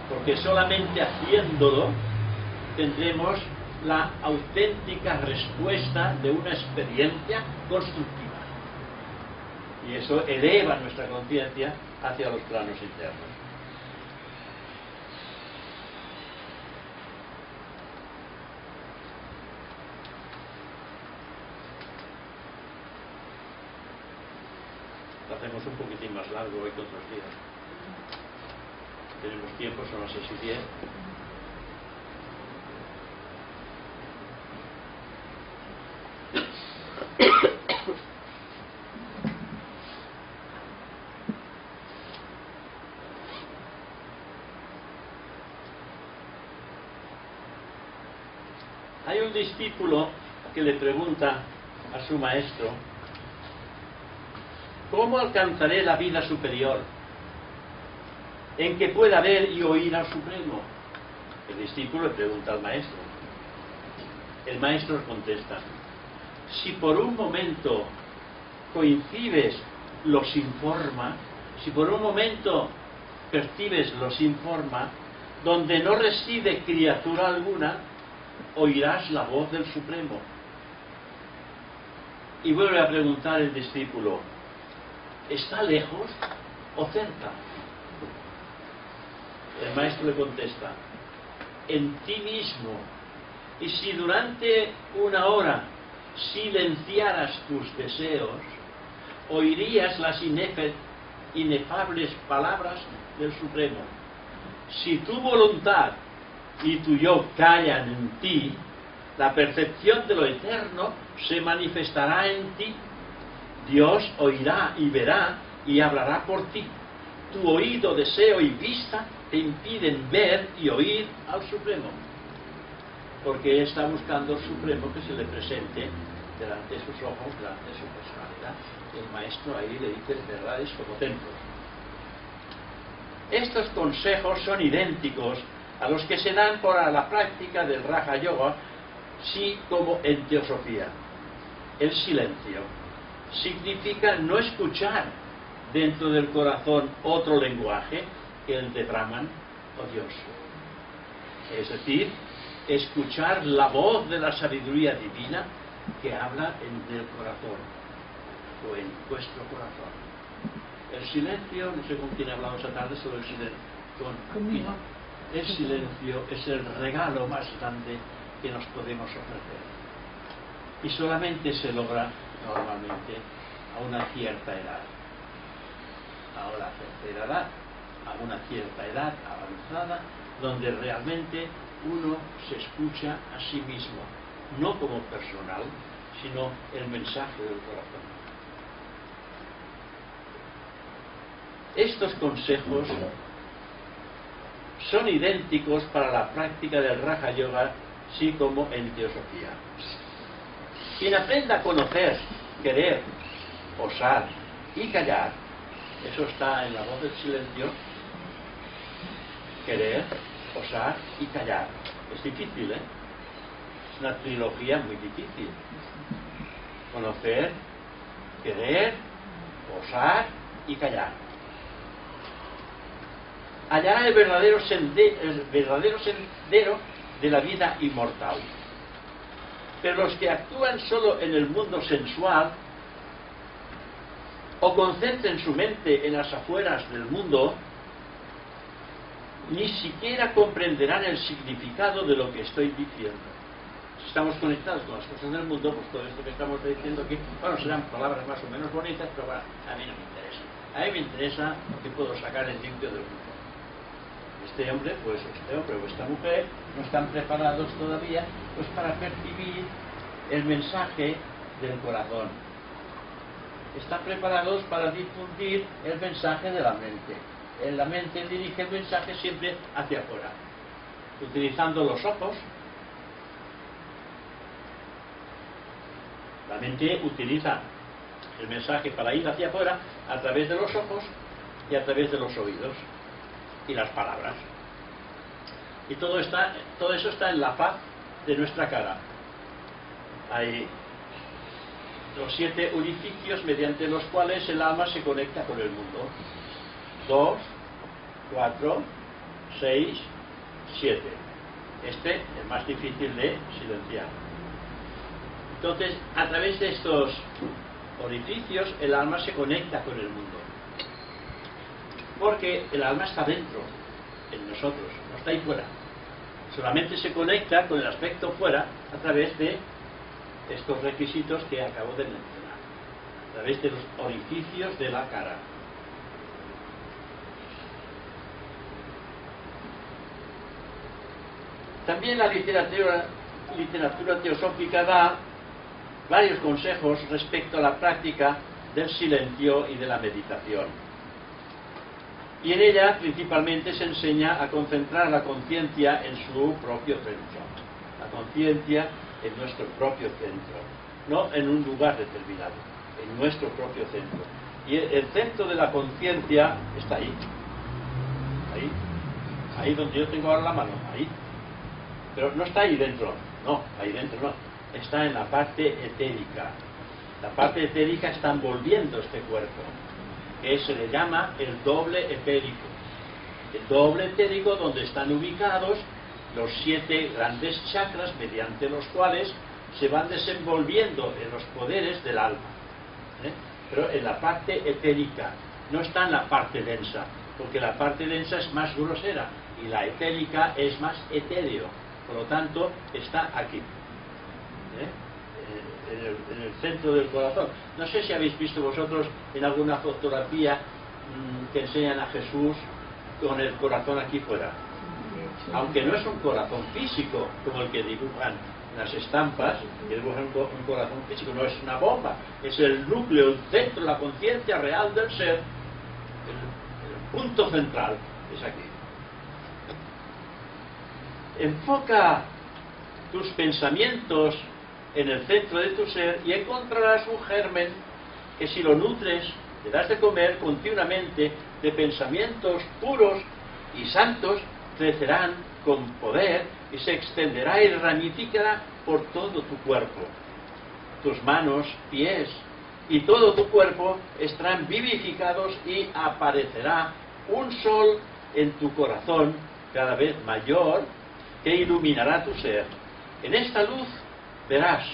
Porque solamente haciéndolo tendremos la auténtica respuesta de una experiencia constructiva. Y eso eleva nuestra conciencia hacia los planos internos. Lo hacemos un poquitín más largo hoy que otros días. Tenemos tiempo, son las 6:10. Hay un discípulo que le pregunta a su maestro: ¿cómo alcanzaré la vida superior en que pueda ver y oír al Supremo? El discípulo le pregunta al maestro. El maestro contesta: si por un momento coincides, los informa, si por un momento percibes, los informa, donde no reside criatura alguna, oirás la voz del Supremo. Y vuelve a preguntar el discípulo: ¿está lejos o cerca? El maestro le contesta: en ti mismo. Y si durante una hora silenciaras tus deseos, oirías las inefables palabras del Supremo. Si tu voluntad y tu yo callan en ti, la percepción de lo eterno se manifestará en ti. Dios oirá y verá y hablará por ti. Tu oído, deseo y vista te impiden ver y oír al Supremo. porque está buscando el Supremo que se le presente delante de sus ojos, delante de su personalidad. El maestro ahí le dice verdades como templos. Estos consejos son idénticos a los que se dan para la práctica del Raja Yoga, sí como en teosofía. El silencio significa no escuchar dentro del corazón otro lenguaje que el de Brahman o Dios. Es decir, escuchar la voz de la sabiduría divina que habla en el corazón o en vuestro corazón. El silencio, no sé con quién he hablado esta tarde sobre el silencio, conmigo. El silencio es el regalo más grande que nos podemos ofrecer y solamente se logra normalmente a una cierta edad, a la tercera edad, a una cierta edad avanzada, donde realmente uno se escucha a sí mismo, no como personal, sino el mensaje del corazón. Estos consejos son idénticos para la práctica del Raja Yoga, sí como en teosofía. Quien aprenda a conocer, querer, osar y callar, eso está en la voz del silencio, querer, osar y callar. Es difícil, ¿eh? Es una trilogía muy difícil. Conocer, querer, osar y callar. Hallará el verdadero sendero de la vida inmortal. Pero los que actúan solo en el mundo sensual o concentren su mente en las afueras del mundo, ni siquiera comprenderán el significado de lo que estoy diciendo. Si estamos conectados con las cosas del mundo, pues todo esto que estamos diciendo aquí, bueno, serán palabras más o menos bonitas, pero bueno, a mí no me interesa. A mí me interesa lo que puedo sacar en limpio del mundo. Este hombre o esta mujer no están preparados todavía pues para percibir el mensaje del corazón. Están preparados para difundir el mensaje de la mente. La mente dirige el mensaje siempre hacia afuera, utilizando los ojos. La mente utiliza el mensaje para ir hacia afuera a través de los ojos y a través de los oídos y las palabras. Y todo eso está en la faz de nuestra cara. Hay los 7 orificios mediante los cuales el alma se conecta con el mundo. 2, 4, 6, 7. Este es más difícil de silenciar. Entonces, a través de estos orificios, el alma se conecta con el mundo. Porque el alma está dentro, en nosotros, no está ahí fuera. Solamente se conecta con el aspecto fuera a través de estos requisitos que acabo de mencionar, a través de los orificios de la cara. También la literatura teosófica da varios consejos respecto a la práctica del silencio y de la meditación. Y en ella principalmente se enseña a concentrar la conciencia en su propio centro. La conciencia en nuestro propio centro, no en un lugar determinado, en nuestro propio centro. Y el centro de la conciencia está ahí. Ahí donde yo tengo ahora la mano, ahí. Pero no está ahí dentro, no, ahí dentro no. Está en la parte etérica. La parte etérica está envolviendo este cuerpo, que se le llama el doble etérico. El doble etérico donde están ubicados los 7 grandes chakras mediante los cuales se van desenvolviendo en los poderes del alma. Pero en la parte etérica, no está en la parte densa, porque la parte densa es más grosera y la etérica es más etéreo. Por lo tanto, está aquí, en el centro del corazón. No sé si habéis visto vosotros en alguna fotografía que enseñan a Jesús con el corazón aquí fuera. Aunque no es un corazón físico como el que dibujan las estampas, que dibujan un corazón físico, no es una bomba, es el núcleo, el centro, la conciencia real del ser, el punto central es aquí. Enfoca tus pensamientos en el centro de tu ser y encontrarás un germen que, si lo nutres, le das de comer continuamente de pensamientos puros y santos, crecerán con poder y se extenderá y ramificará por todo tu cuerpo. Tus manos, pies y todo tu cuerpo estarán vivificados y aparecerá un sol en tu corazón cada vez mayor que iluminará tu ser. En esta luz verás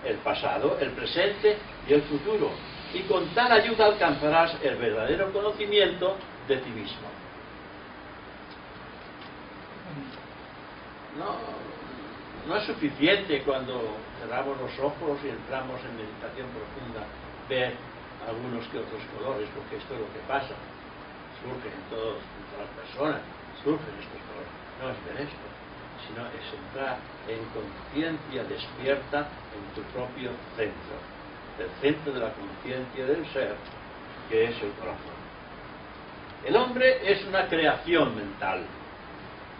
el pasado, el presente y el futuro, y con tal ayuda alcanzarás el verdadero conocimiento de ti mismo. No es suficiente cuando cerramos los ojos y entramos en meditación profunda ver algunos que otros colores, porque esto es lo que pasa. Surgen en todas las personas, surgen estos colores. No es ver esto, sino es entrar en conciencia despierta en tu propio centro, el centro de la conciencia del ser, que es el corazón. El hombre es una creación mental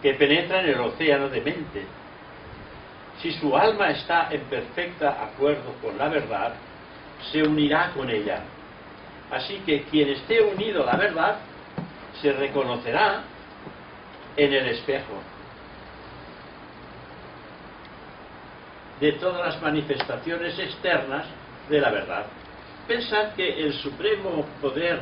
que penetra en el océano de mente. Si su alma está en perfecta acuerdo con la verdad, se unirá con ella. Así que quien esté unido a la verdad se reconocerá en el espejo de todas las manifestaciones externas de la verdad. Pensad que el supremo poder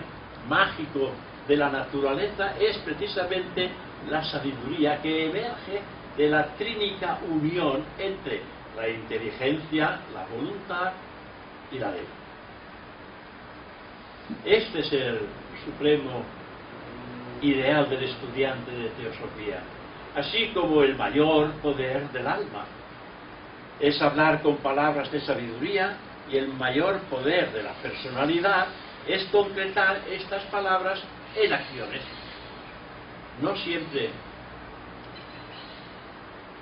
mágico de la naturaleza es precisamente la sabiduría que emerge de la trínica unión entre la inteligencia, la voluntad y la ley. Este es el supremo ideal del estudiante de teosofía, así como el mayor poder del alma. Es hablar con palabras de sabiduría, y el mayor poder de la personalidad es concretar estas palabras en acciones. No siempre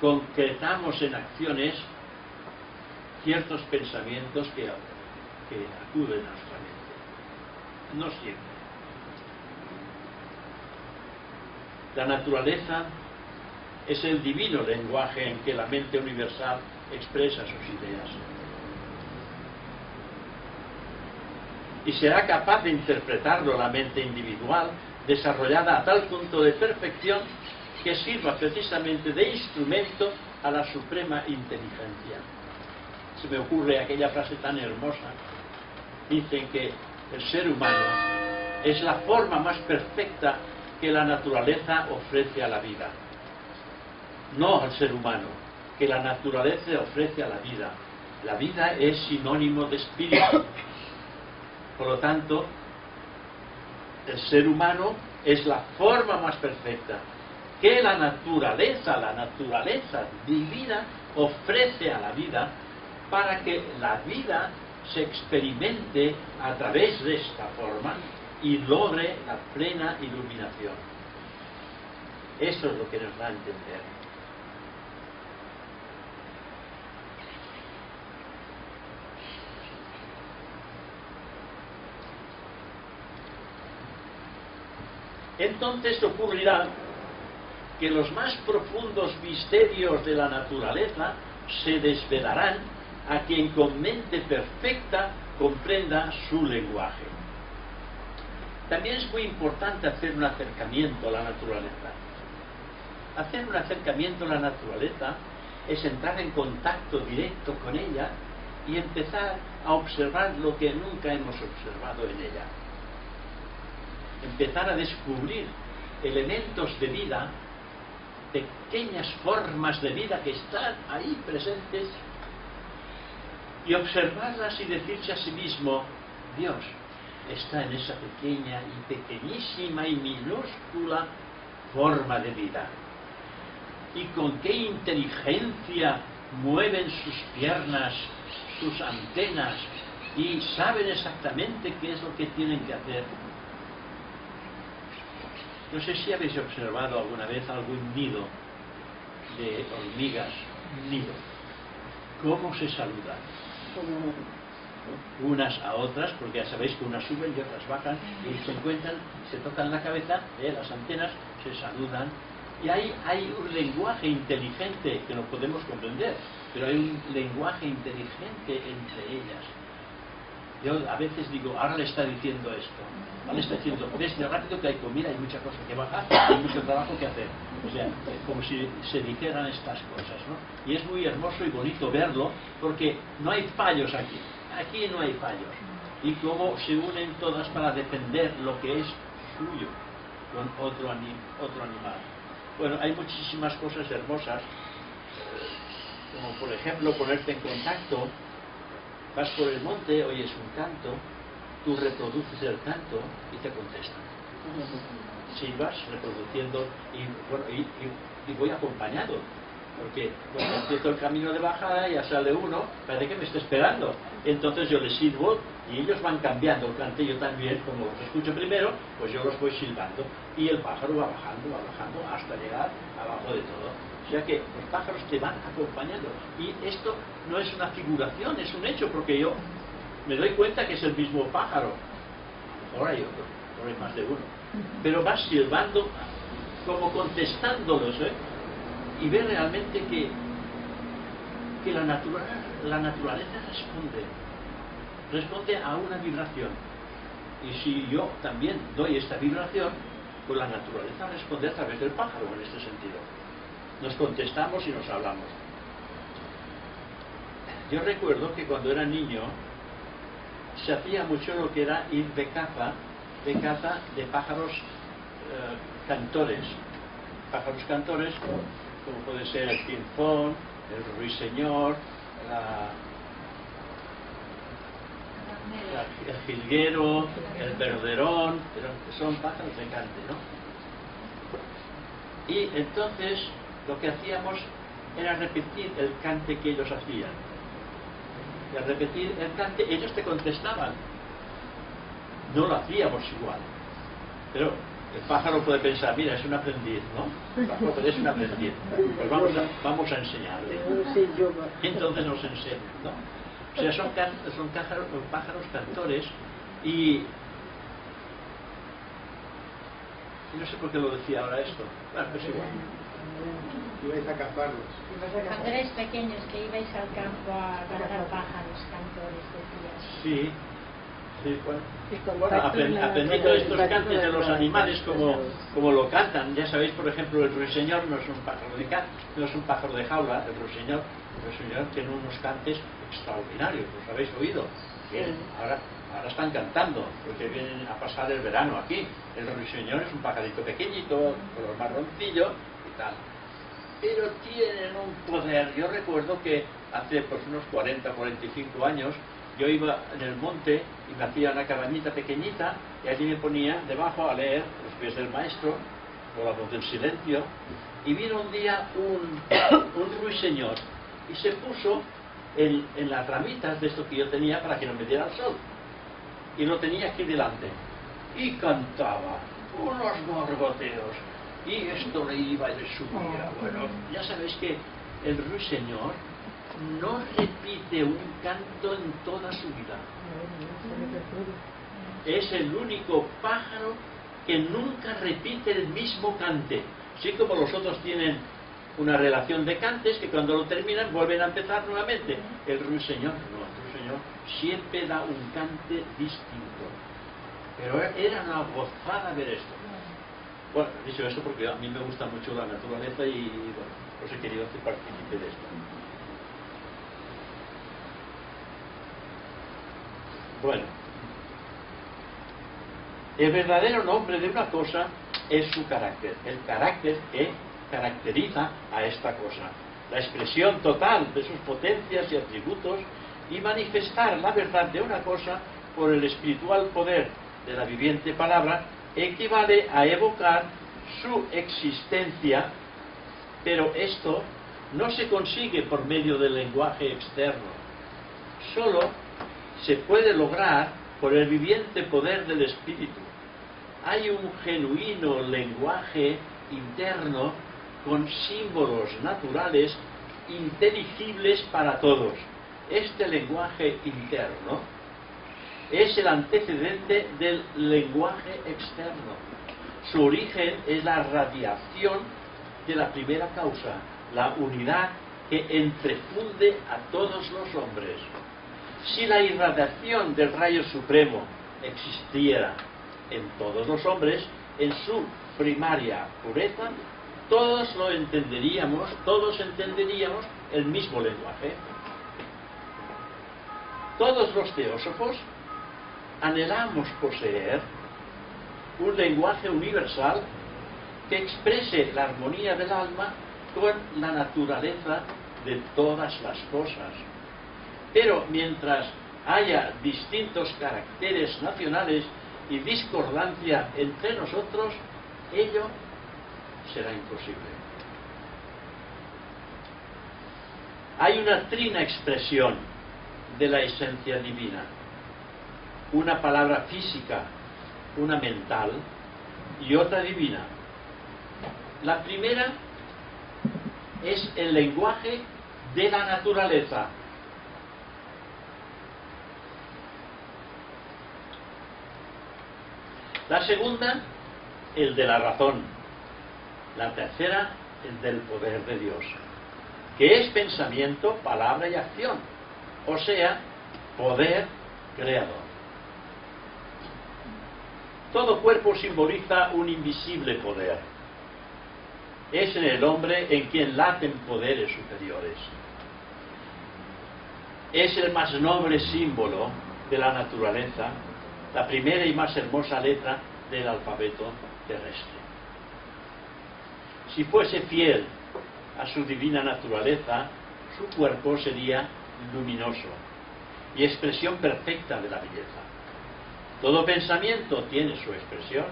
concretamos en acciones ciertos pensamientos que acuden a nuestra mente. No siempre. La naturaleza es el divino lenguaje en que la mente universal expresa sus ideas. Y será capaz de interpretarlo la mente individual, desarrollada a tal punto de perfección que sirva precisamente de instrumento a la suprema inteligencia. Se me ocurre aquella frase tan hermosa. Dicen que el ser humano es la forma más perfecta que la naturaleza ofrece a la vida. No al ser humano, que la naturaleza ofrece a la vida. La vida es sinónimo de espíritu. Por lo tanto, el ser humano es la forma más perfecta que la naturaleza divina ofrece a la vida, para que la vida se experimente a través de esta forma y logre la plena iluminación. Eso es lo que nos da a entender. Entonces ocurrirá que los más profundos misterios de la naturaleza se desvelarán a quien con mente perfecta comprenda su lenguaje. También es muy importante hacer un acercamiento a la naturaleza. Hacer un acercamiento a la naturaleza es entrar en contacto directo con ella y empezar a observar lo que nunca hemos observado en ella. Empezar a descubrir elementos de vida, pequeñas formas de vida que están ahí presentes, y observarlas y decirse a sí mismo: Dios está en esa pequeña y pequeñísima y minúscula forma de vida. Y con qué inteligencia mueven sus piernas, sus antenas, y saben exactamente qué es lo que tienen que hacer. No sé si habéis observado alguna vez algún nido de hormigas, nido. ¿Cómo se saludan? Unas a otras, porque ya sabéis que unas suben y otras bajan, y se encuentran, se tocan la cabeza, las antenas, se saludan Y hay un lenguaje inteligente que no podemos comprender, pero hay un lenguaje inteligente entre ellas. Yo a veces digo, ahora le está diciendo esto, ahora le está diciendo, ves lo rápido que hay comida, hay mucha cosa que bajar, hay mucho trabajo que hacer. O sea, como si se dijeran estas cosas, ¿no? Y es muy hermoso y bonito verlo, porque no hay fallos aquí, aquí no hay fallos. Y cómo se unen todas para defender lo que es suyo con otro animal. Bueno, hay muchísimas cosas hermosas, como por ejemplo ponerte en contacto. Vas por el monte, oyes un canto, tú reproduces el canto y te contestan. Si vas reproduciendo y voy acompañado, porque cuando empiezo el camino de bajada ya sale uno, parece que me está esperando. Entonces yo les silbo y ellos van cambiando el canto, yo también, como los escucho primero, pues yo los voy silbando y el pájaro va bajando hasta llegar abajo de todo. O sea que los pájaros te van acompañando. Y esto no es una figuración, es un hecho, porque yo me doy cuenta que es el mismo pájaro. Ahora hay otro, ahora hay más de uno. Pero vas silbando, como contestándolos, y ves realmente que la naturaleza responde a una vibración. Y si yo también doy esta vibración, pues la naturaleza responde a través del pájaro en este sentido. Nos contestamos y nos hablamos. Yo recuerdo que cuando era niño se hacía mucho lo que era ir de caza de pájaros cantores. Pájaros cantores, como puede ser el pinzón, el ruiseñor, el jilguero, el verderón, pero son pájaros de cante, ¿no? Y entonces lo que hacíamos era repetir el cante que ellos hacían. Y al repetir el cante, ellos te contestaban. No lo hacíamos igual. Pero el pájaro puede pensar, mira, es un aprendiz, ¿no? El pájaro es un aprendiz. Pues vamos a enseñarle. Y entonces nos enseñan, ¿no? O sea, son pájaros cantores y no sé por qué lo decía ahora esto. Bueno, pues igual. Ibais a cazarlos. Cuando erais pequeños, que ibais al campo a cazar pájaros, cantores, decías. Sí, bueno, aprendiendo estos cantes de los animales como lo cantan. Ya sabéis, por ejemplo, el ruiseñor no es un pájaro de no es un pájaro de jaula. El ruiseñor tiene unos cantes extraordinarios, los habéis oído. Bien, ahora están cantando, porque vienen a pasar el verano aquí. El ruiseñor es un pajarito pequeñito, color marroncillo y tal. Pero tienen un poder. Yo recuerdo que hace pues unos 40, 45 años yo iba en el monte y me hacía una cabañita pequeñita y allí me ponía debajo a leer los pies del maestro, con la voz del silencio, y vino un día un ruiseñor y se puso en las ramitas de esto que yo tenía para que no me diera el sol, y lo tenía aquí delante y cantaba unos gorgoteos y esto le iba y le subía. Bueno, ya sabéis que el ruiseñor no repite un canto en toda su vida. Es el único pájaro que nunca repite el mismo cante. Así como los otros tienen una relación de cantes que cuando lo terminan vuelven a empezar nuevamente. El ruiseñor no, el ruiseñor siempre da un cante distinto. Pero era una gozada ver esto. Bueno, he dicho esto porque a mí me gusta mucho la naturaleza y bueno, pues he querido hacer partícipe de esto. Bueno, el verdadero nombre de una cosa es su carácter, el carácter que caracteriza a esta cosa, la expresión total de sus potencias y atributos, y manifestar la verdad de una cosa por el espiritual poder de la viviente palabra equivale a evocar su existencia, pero esto no se consigue por medio del lenguaje externo, solo se puede lograr por el viviente poder del espíritu. Hay un genuino lenguaje interno con símbolos naturales inteligibles para todos. Este lenguaje interno es el antecedente del lenguaje externo. Su origen es la radiación de la primera causa, la unidad que entrefunde a todos los hombres. Si la irradiación del rayo supremo existiera en todos los hombres, en su primaria pureza, todos entenderíamos el mismo lenguaje. Todos los teósofos anhelamos poseer un lenguaje universal que exprese la armonía del alma con la naturaleza de todas las cosas. Pero mientras haya distintos caracteres nacionales y discordancia entre nosotros, ello será imposible. Hay una trina expresión de la esencia divina, una palabra física, una mental y otra divina. La primera es el lenguaje de la naturaleza. La segunda, el de la razón. La tercera, el del poder de Dios, que es pensamiento, palabra y acción, o sea, poder creador. Todo cuerpo simboliza un invisible poder. Es en el hombre en quien laten poderes superiores. Es el más noble símbolo de la naturaleza, la primera y más hermosa letra del alfabeto terrestre. Si fuese fiel a su divina naturaleza, su cuerpo sería luminoso y expresión perfecta de la belleza. Todo pensamiento tiene su expresión,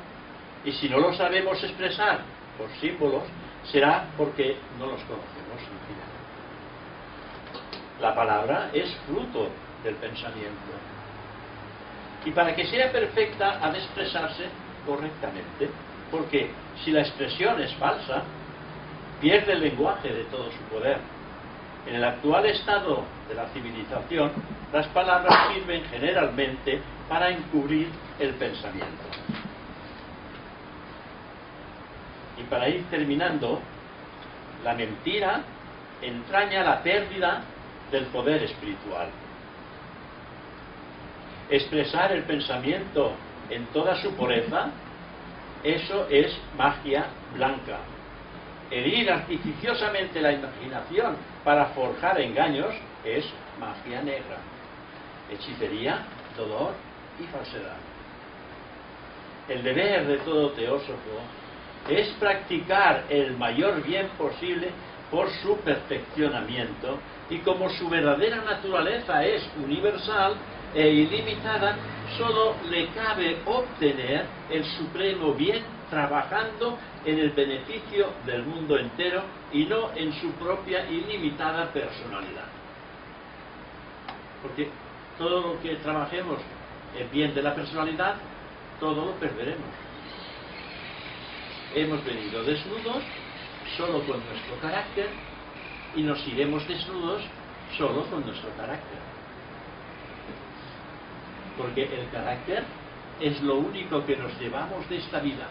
y si no lo sabemos expresar por símbolos, será porque no los conocemos. La palabra es fruto del pensamiento, y para que sea perfecta ha de expresarse correctamente, porque si la expresión es falsa, pierde el lenguaje de todo su poder. En el actual estado de la civilización, las palabras sirven generalmente para encubrir el pensamiento. Y para ir terminando, la mentira entraña la pérdida del poder espiritual. Expresar el pensamiento en toda su pureza, eso es magia blanca. Herir artificiosamente la imaginación para forjar engaños es magia negra. Hechicería, dolor y falsedad. El deber de todo teósofo es practicar el mayor bien posible por su perfeccionamiento, y como su verdadera naturaleza es universal e ilimitada, solo le cabe obtener el supremo bien trabajando en el beneficio del mundo entero y no en su propia ilimitada personalidad. Porque todo lo que trabajemos en bien de la personalidad, todo lo perderemos. Hemos venido desnudos solo con nuestro carácter y nos iremos desnudos solo con nuestro carácter. Porque el carácter es lo único que nos llevamos de esta vida.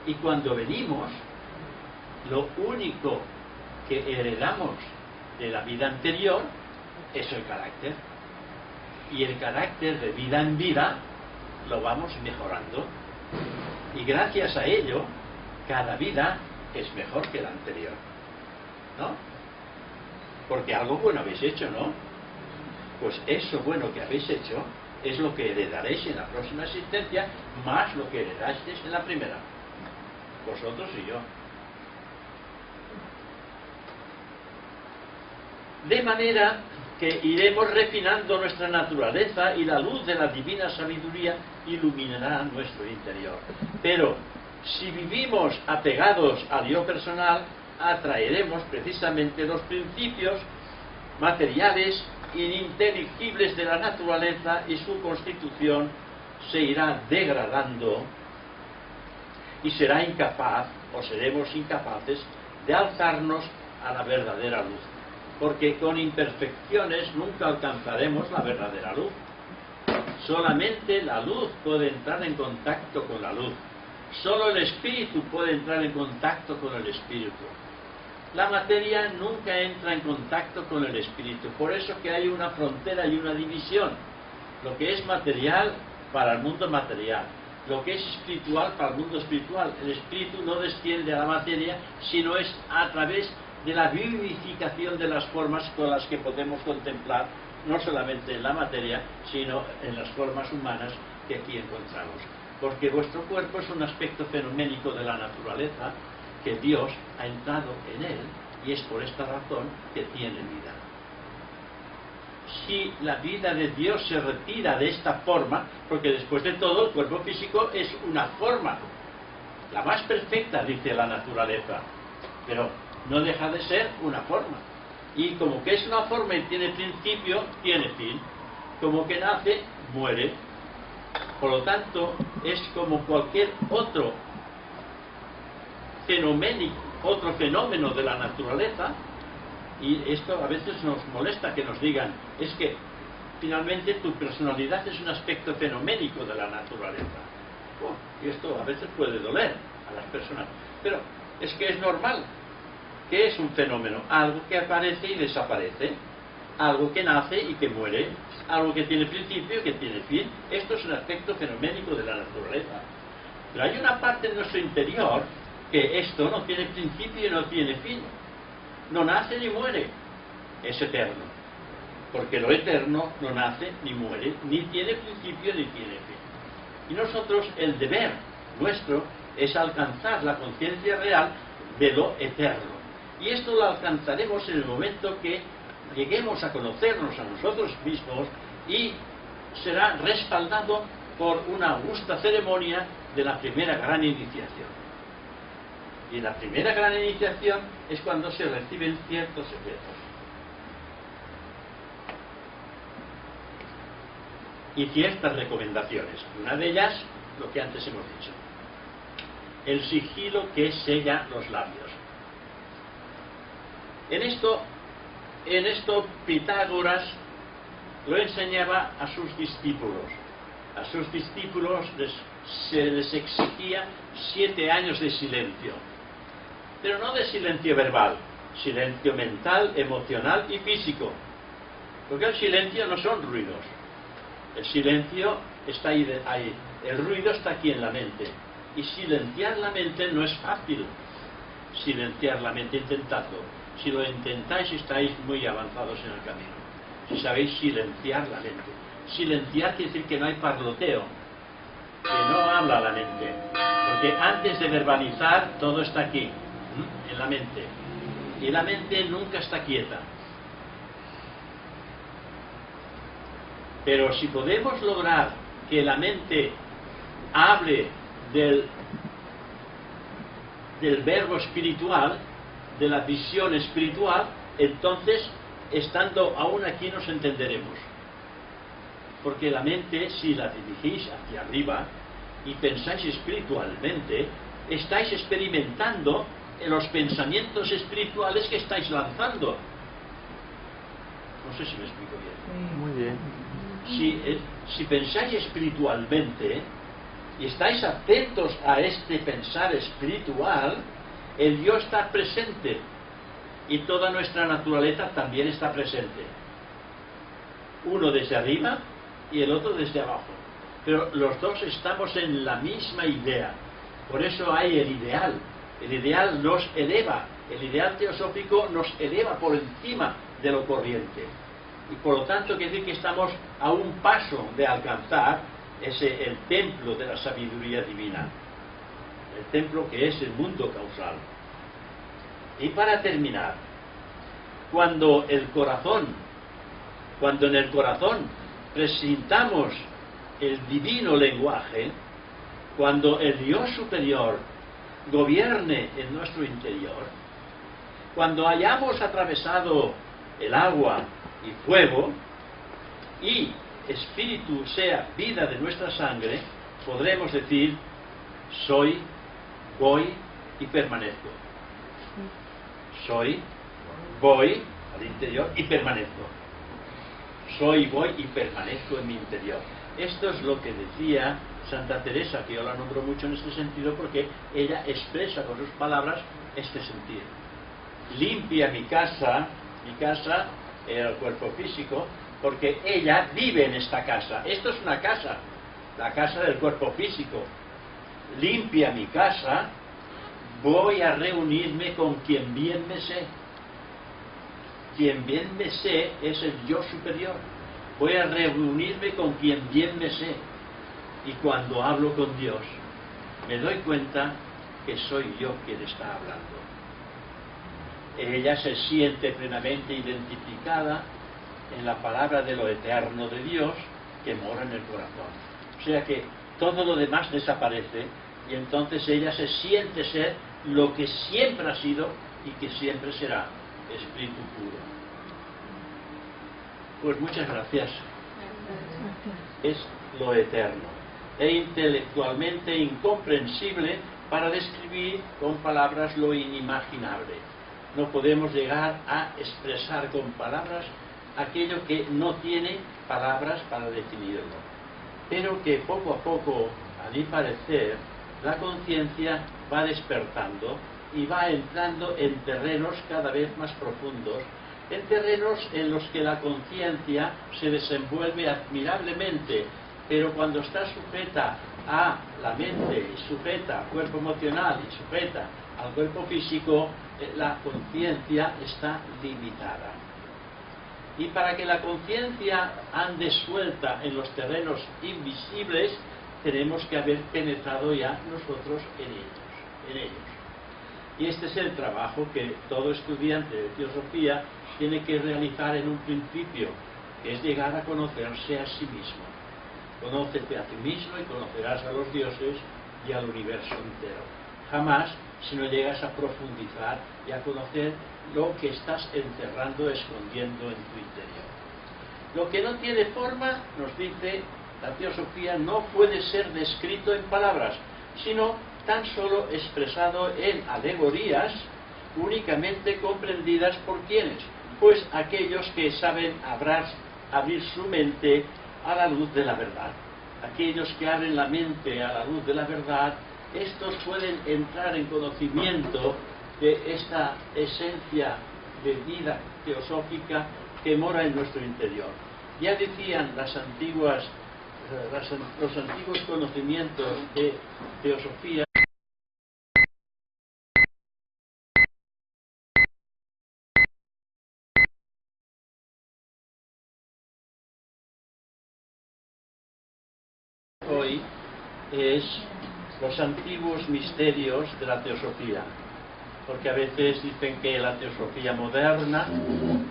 Y cuando venimos, lo único que heredamos de la vida anterior es el carácter. Y el carácter de vida en vida lo vamos mejorando. Y gracias a ello, cada vida es mejor que la anterior. ¿No? Porque algo bueno habéis hecho, ¿no? Pues eso bueno que habéis hecho es lo que heredaréis en la próxima existencia, más lo que heredasteis en la primera. Vosotros y yo. De manera que iremos refinando nuestra naturaleza y la luz de la divina sabiduría iluminará nuestro interior. Pero si vivimos apegados al yo personal, atraeremos precisamente los principios materiales ininteligibles de la naturaleza, y su constitución se irá degradando y será incapaz, o seremos incapaces, de alzarnos a la verdadera luz, porque con imperfecciones nunca alcanzaremos la verdadera luz. Solamente la luz puede entrar en contacto con la luz, Solo el espíritu puede entrar en contacto con el espíritu. La materia nunca entra en contacto con el espíritu. Por eso que hay una frontera y una división. Lo que es material para el mundo material. Lo que es espiritual para el mundo espiritual. El espíritu no desciende a la materia, sino es a través de la vivificación de las formas con las que podemos contemplar, no solamente en la materia, sino en las formas humanas que aquí encontramos. Porque vuestro cuerpo es un aspecto fenoménico de la naturaleza, que Dios ha entrado en él, y es por esta razón que tiene vida. Si la vida de Dios se retira de esta forma, porque después de todo el cuerpo físico es una forma, la más perfecta, dice la naturaleza, pero no deja de ser una forma. Y como que es una forma y tiene principio, tiene fin. Como que nace, muere. Por lo tanto, es como cualquier otro fenómeno de la naturaleza. Y esto a veces nos molesta que nos digan, es que finalmente tu personalidad es un aspecto fenoménico de la naturaleza. Y esto a veces puede doler a las personas, pero es que es normal. ¿Qué es un fenómeno? Algo que aparece y desaparece, algo que nace y que muere, algo que tiene principio y que tiene fin. Esto es un aspecto fenoménico de la naturaleza. Pero hay una parte en nuestro interior que esto no tiene principio y no tiene fin. No nace ni muere, es eterno. Porque lo eterno no nace ni muere, ni tiene principio ni tiene fin. Y nosotros, el deber nuestro es alcanzar la conciencia real de lo eterno. Y esto lo alcanzaremos en el momento que lleguemos a conocernos a nosotros mismos, y será respaldado por una augusta ceremonia de la primera gran iniciación. Y la primera gran iniciación es cuando se reciben ciertos secretos. Y ciertas recomendaciones. Una de ellas, lo que antes hemos dicho. El sigilo que sella los labios. En esto Pitágoras lo enseñaba a sus discípulos. A sus discípulos se les exigía 7 años de silencio. Pero no de silencio verbal, silencio mental, emocional y físico. Porque el silencio no son ruidos. El silencio está ahí. El ruido está aquí en la mente. Y silenciar la mente no es fácil. Silenciar la mente, intentadlo. Si lo intentáis, estáis muy avanzados en el camino. Si sabéis silenciar la mente. Silenciar quiere decir que no hay parloteo, que no habla la mente. Porque antes de verbalizar, todo está aquí, en la mente. Y la mente nunca está quieta. Pero si podemos lograr que la mente hable del verbo espiritual, de la visión espiritual, entonces, estando aún aquí, nos entenderemos. Porque la mente, si la dirigís hacia arriba y pensáis espiritualmente, estáis experimentando los pensamientos espirituales que estáis lanzando. No sé si me explico bien. Muy bien. Si pensáis espiritualmente y estáis atentos a este pensar espiritual, el yo está presente y toda nuestra naturaleza también está presente. Uno desde arriba y el otro desde abajo. Pero los dos estamos en la misma idea. Por eso hay el ideal. El ideal nos eleva. El ideal teosófico nos eleva por encima de lo corriente. Y por lo tanto quiere decir que estamos a un paso de alcanzar el templo de la sabiduría divina. El templo que es el mundo causal. Y para terminar, cuando en el corazón presentamos el divino lenguaje, cuando el Dios superior gobierne en nuestro interior, cuando hayamos atravesado el agua y fuego, y espíritu sea vida de nuestra sangre, podremos decir: soy, voy y permanezco. Soy, voy al interior y permanezco. Soy, voy y permanezco en mi interior. Esto es lo que decía Santa Teresa, que yo la nombro mucho en este sentido porque ella expresa con sus palabras este sentido. Limpia mi casa era el cuerpo físico, porque ella vive en esta casa. Esto es una casa, la casa del cuerpo físico. Limpia mi casa, voy a reunirme con quien bien me sé. Quien bien me sé es el yo superior. Voy a reunirme con quien bien me sé. Y cuando hablo con Dios, me doy cuenta que soy yo quien está hablando. Ella se siente plenamente identificada en la palabra de lo eterno de Dios que mora en el corazón. O sea que todo lo demás desaparece y entonces ella se siente ser lo que siempre ha sido y que siempre será, espíritu puro. Pues muchas gracias. Es lo eterno e intelectualmente incomprensible para describir con palabras lo inimaginable. No podemos llegar a expresar con palabras aquello que no tiene palabras para definirlo, pero que poco a poco, a mi parecer, la conciencia va despertando y va entrando en terrenos cada vez más profundos, en terrenos en los que la conciencia se desenvuelve admirablemente, pero cuando está sujeta a la mente, y sujeta al cuerpo emocional y sujeta al cuerpo físico, la conciencia está limitada. Y para que la conciencia ande suelta en los terrenos invisibles, tenemos que haber penetrado ya nosotros en ellos. Y este es el trabajo que todo estudiante de teosofía tiene que realizar en un principio, que es llegar a conocerse a sí mismo. Conócete a ti mismo y conocerás a los dioses y al universo entero. Jamás si no llegas a profundizar y a conocer lo que estás enterrando, escondiendo en tu interior. Lo que no tiene forma, nos dice la teosofía, no puede ser descrito en palabras, sino tan solo expresado en alegorías, únicamente comprendidas por quienes, pues aquellos que saben abrir su mente a la luz de la verdad. Aquellos que abren la mente a la luz de la verdad, estos pueden entrar en conocimiento de esta esencia de vida teosófica que mora en nuestro interior. Ya decían los antiguos conocimientos de teosofía, hoy es los antiguos misterios de la teosofía, porque a veces dicen que la teosofía moderna,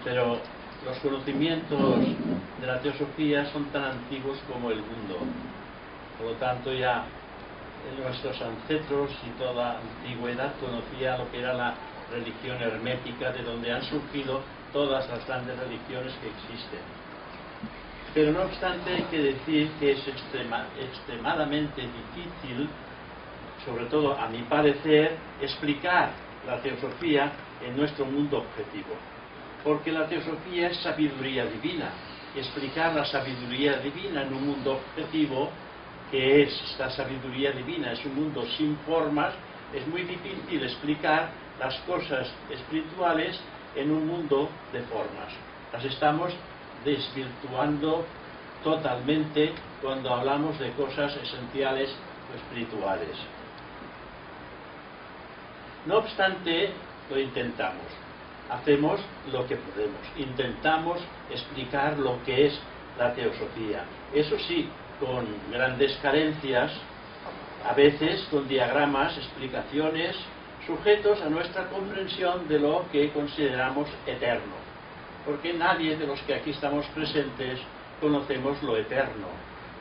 pero los conocimientos de la teosofía son tan antiguos como el mundo. Por lo tanto, ya nuestros ancestros y toda antigüedad conocía lo que era la religión hermética, de donde han surgido todas las grandes religiones que existen. Pero no obstante, hay que decir que es extremadamente difícil, sobre todo a mi parecer, explicar la teosofía en nuestro mundo objetivo, porque la teosofía es sabiduría divina. Explicar la sabiduría divina en un mundo objetivo, que es esta sabiduría divina, es un mundo sin formas, es muy difícil explicar las cosas espirituales en un mundo de formas. Las estamos desvirtuando totalmente cuando hablamos de cosas esenciales o espirituales. No obstante, lo intentamos. Hacemos lo que podemos. Intentamos explicar lo que es la teosofía. Eso sí, con grandes carencias, a veces con diagramas, explicaciones, sujetos a nuestra comprensión de lo que consideramos eterno. Porque nadie de los que aquí estamos presentes conocemos lo eterno.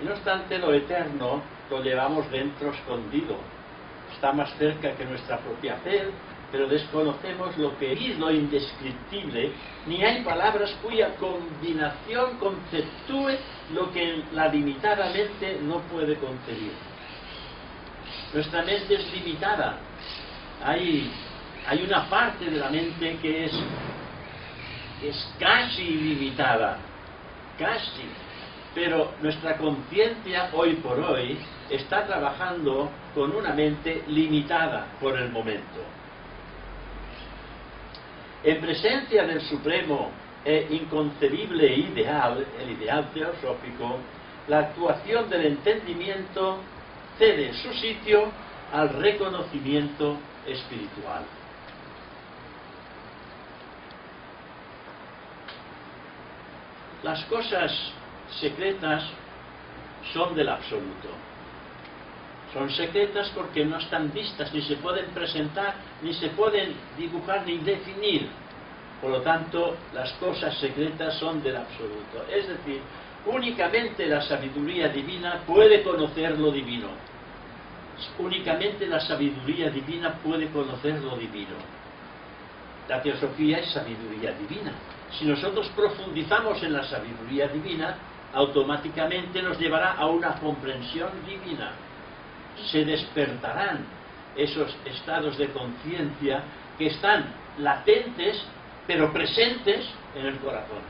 Y no obstante, lo eterno lo llevamos dentro escondido. Está más cerca que nuestra propia fe, pero desconocemos lo que es lo indescriptible, ni hay palabras cuya combinación conceptúe lo que la limitada mente no puede concebir. Nuestra mente es limitada. Hay una parte de la mente que es casi ilimitada, casi. Pero nuestra conciencia hoy por hoy está trabajando con una mente limitada por el momento. En presencia del supremo e inconcebible ideal, el ideal teosófico, la actuación del entendimiento cede su sitio al reconocimiento espiritual. Las cosas secretas son del absoluto. Son secretas porque no están vistas, ni se pueden presentar, ni se pueden dibujar, ni definir. Por lo tanto, las cosas secretas son del absoluto. Es decir, únicamente la sabiduría divina puede conocer lo divino. Únicamente la sabiduría divina puede conocer lo divino. La teosofía es sabiduría divina. Si nosotros profundizamos en la sabiduría divina, automáticamente nos llevará a una comprensión divina. Se despertarán esos estados de conciencia que están latentes, pero presentes en el corazón.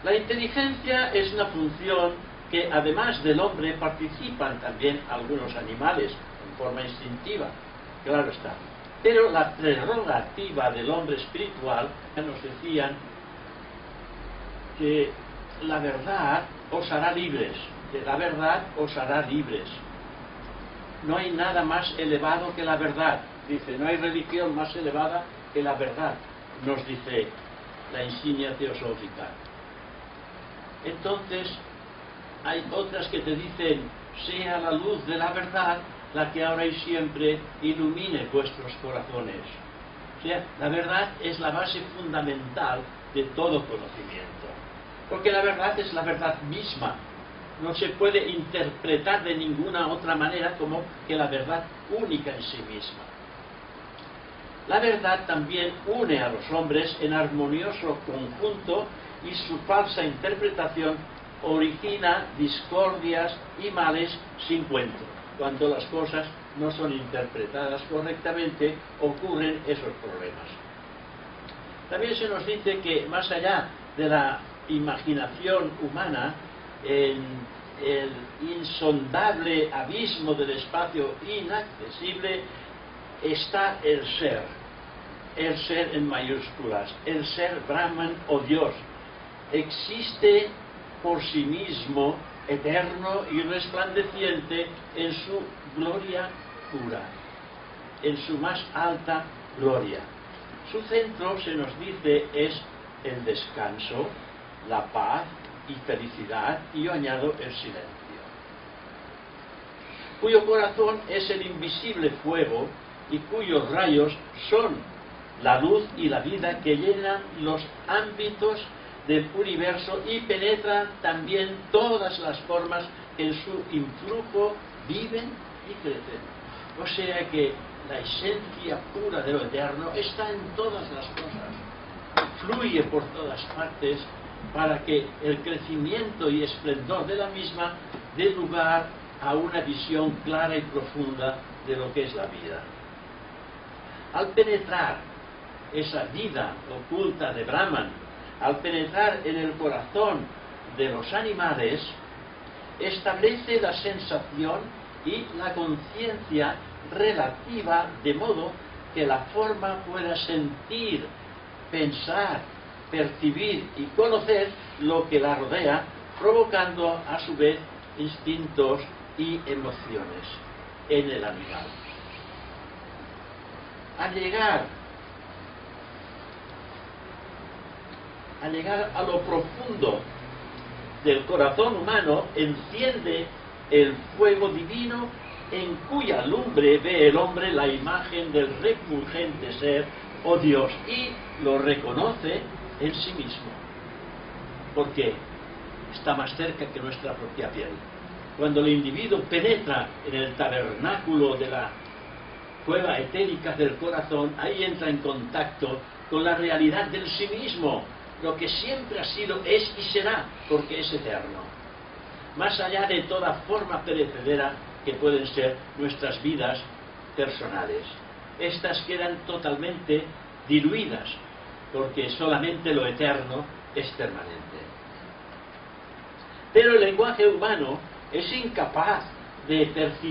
La inteligencia es una función que, además del hombre, participan también algunos animales en forma instintiva, claro está. Pero la prerrogativa del hombre espiritual, ya nos decían que la verdad os hará libres, que la verdad os hará libres. No hay nada más elevado que la verdad, dice, no hay religión más elevada que la verdad, nos dice la insignia teosófica. Entonces, hay otras que te dicen, sea la luz de la verdad la que ahora y siempre ilumine vuestros corazones. O sea, la verdad es la base fundamental de todo conocimiento. Porque la verdad es la verdad misma. No se puede interpretar de ninguna otra manera como que la verdad única en sí misma. La verdad también une a los hombres en armonioso conjunto y su falsa interpretación origina discordias y males sin cuento. Cuando las cosas no son interpretadas correctamente, ocurren esos problemas. También se nos dice que más allá de la imaginación humana, en el insondable abismo del espacio inaccesible, está el ser en mayúsculas, el ser Brahman o Dios. Existe por sí mismo, eterno y resplandeciente en su gloria pura, en su más alta gloria. Su centro, se nos dice, es el descanso, la paz y felicidad, y yo añado el silencio, cuyo corazón es el invisible fuego y cuyos rayos son la luz y la vida que llenan los ámbitos del universo y penetran también todas las formas que en su influjo viven y crecen. O sea que la esencia pura de lo eterno está en todas las cosas, fluye por todas partes para que el crecimiento y esplendor de la misma dé lugar a una visión clara y profunda de lo que es la vida. Al penetrar esa vida oculta de Brahman, al penetrar en el corazón de los animales, establece la sensación y la conciencia relativa, de modo que la forma pueda sentir, pensar, percibir y conocer lo que la rodea, provocando a su vez instintos y emociones en el animal. Al llegar a lo profundo del corazón humano, enciende el fuego divino en cuya lumbre ve el hombre la imagen del refulgente ser o Dios y lo reconoce en sí mismo, porque está más cerca que nuestra propia piel. Cuando el individuo penetra en el tabernáculo de la cueva etérica del corazón, ahí entra en contacto con la realidad del sí mismo, lo que siempre ha sido, es y será, porque es eterno, más allá de toda forma perecedera que pueden ser nuestras vidas personales. Estas quedan totalmente diluidas, porque solamente lo eterno es permanente. Pero el lenguaje humano es incapaz de percibir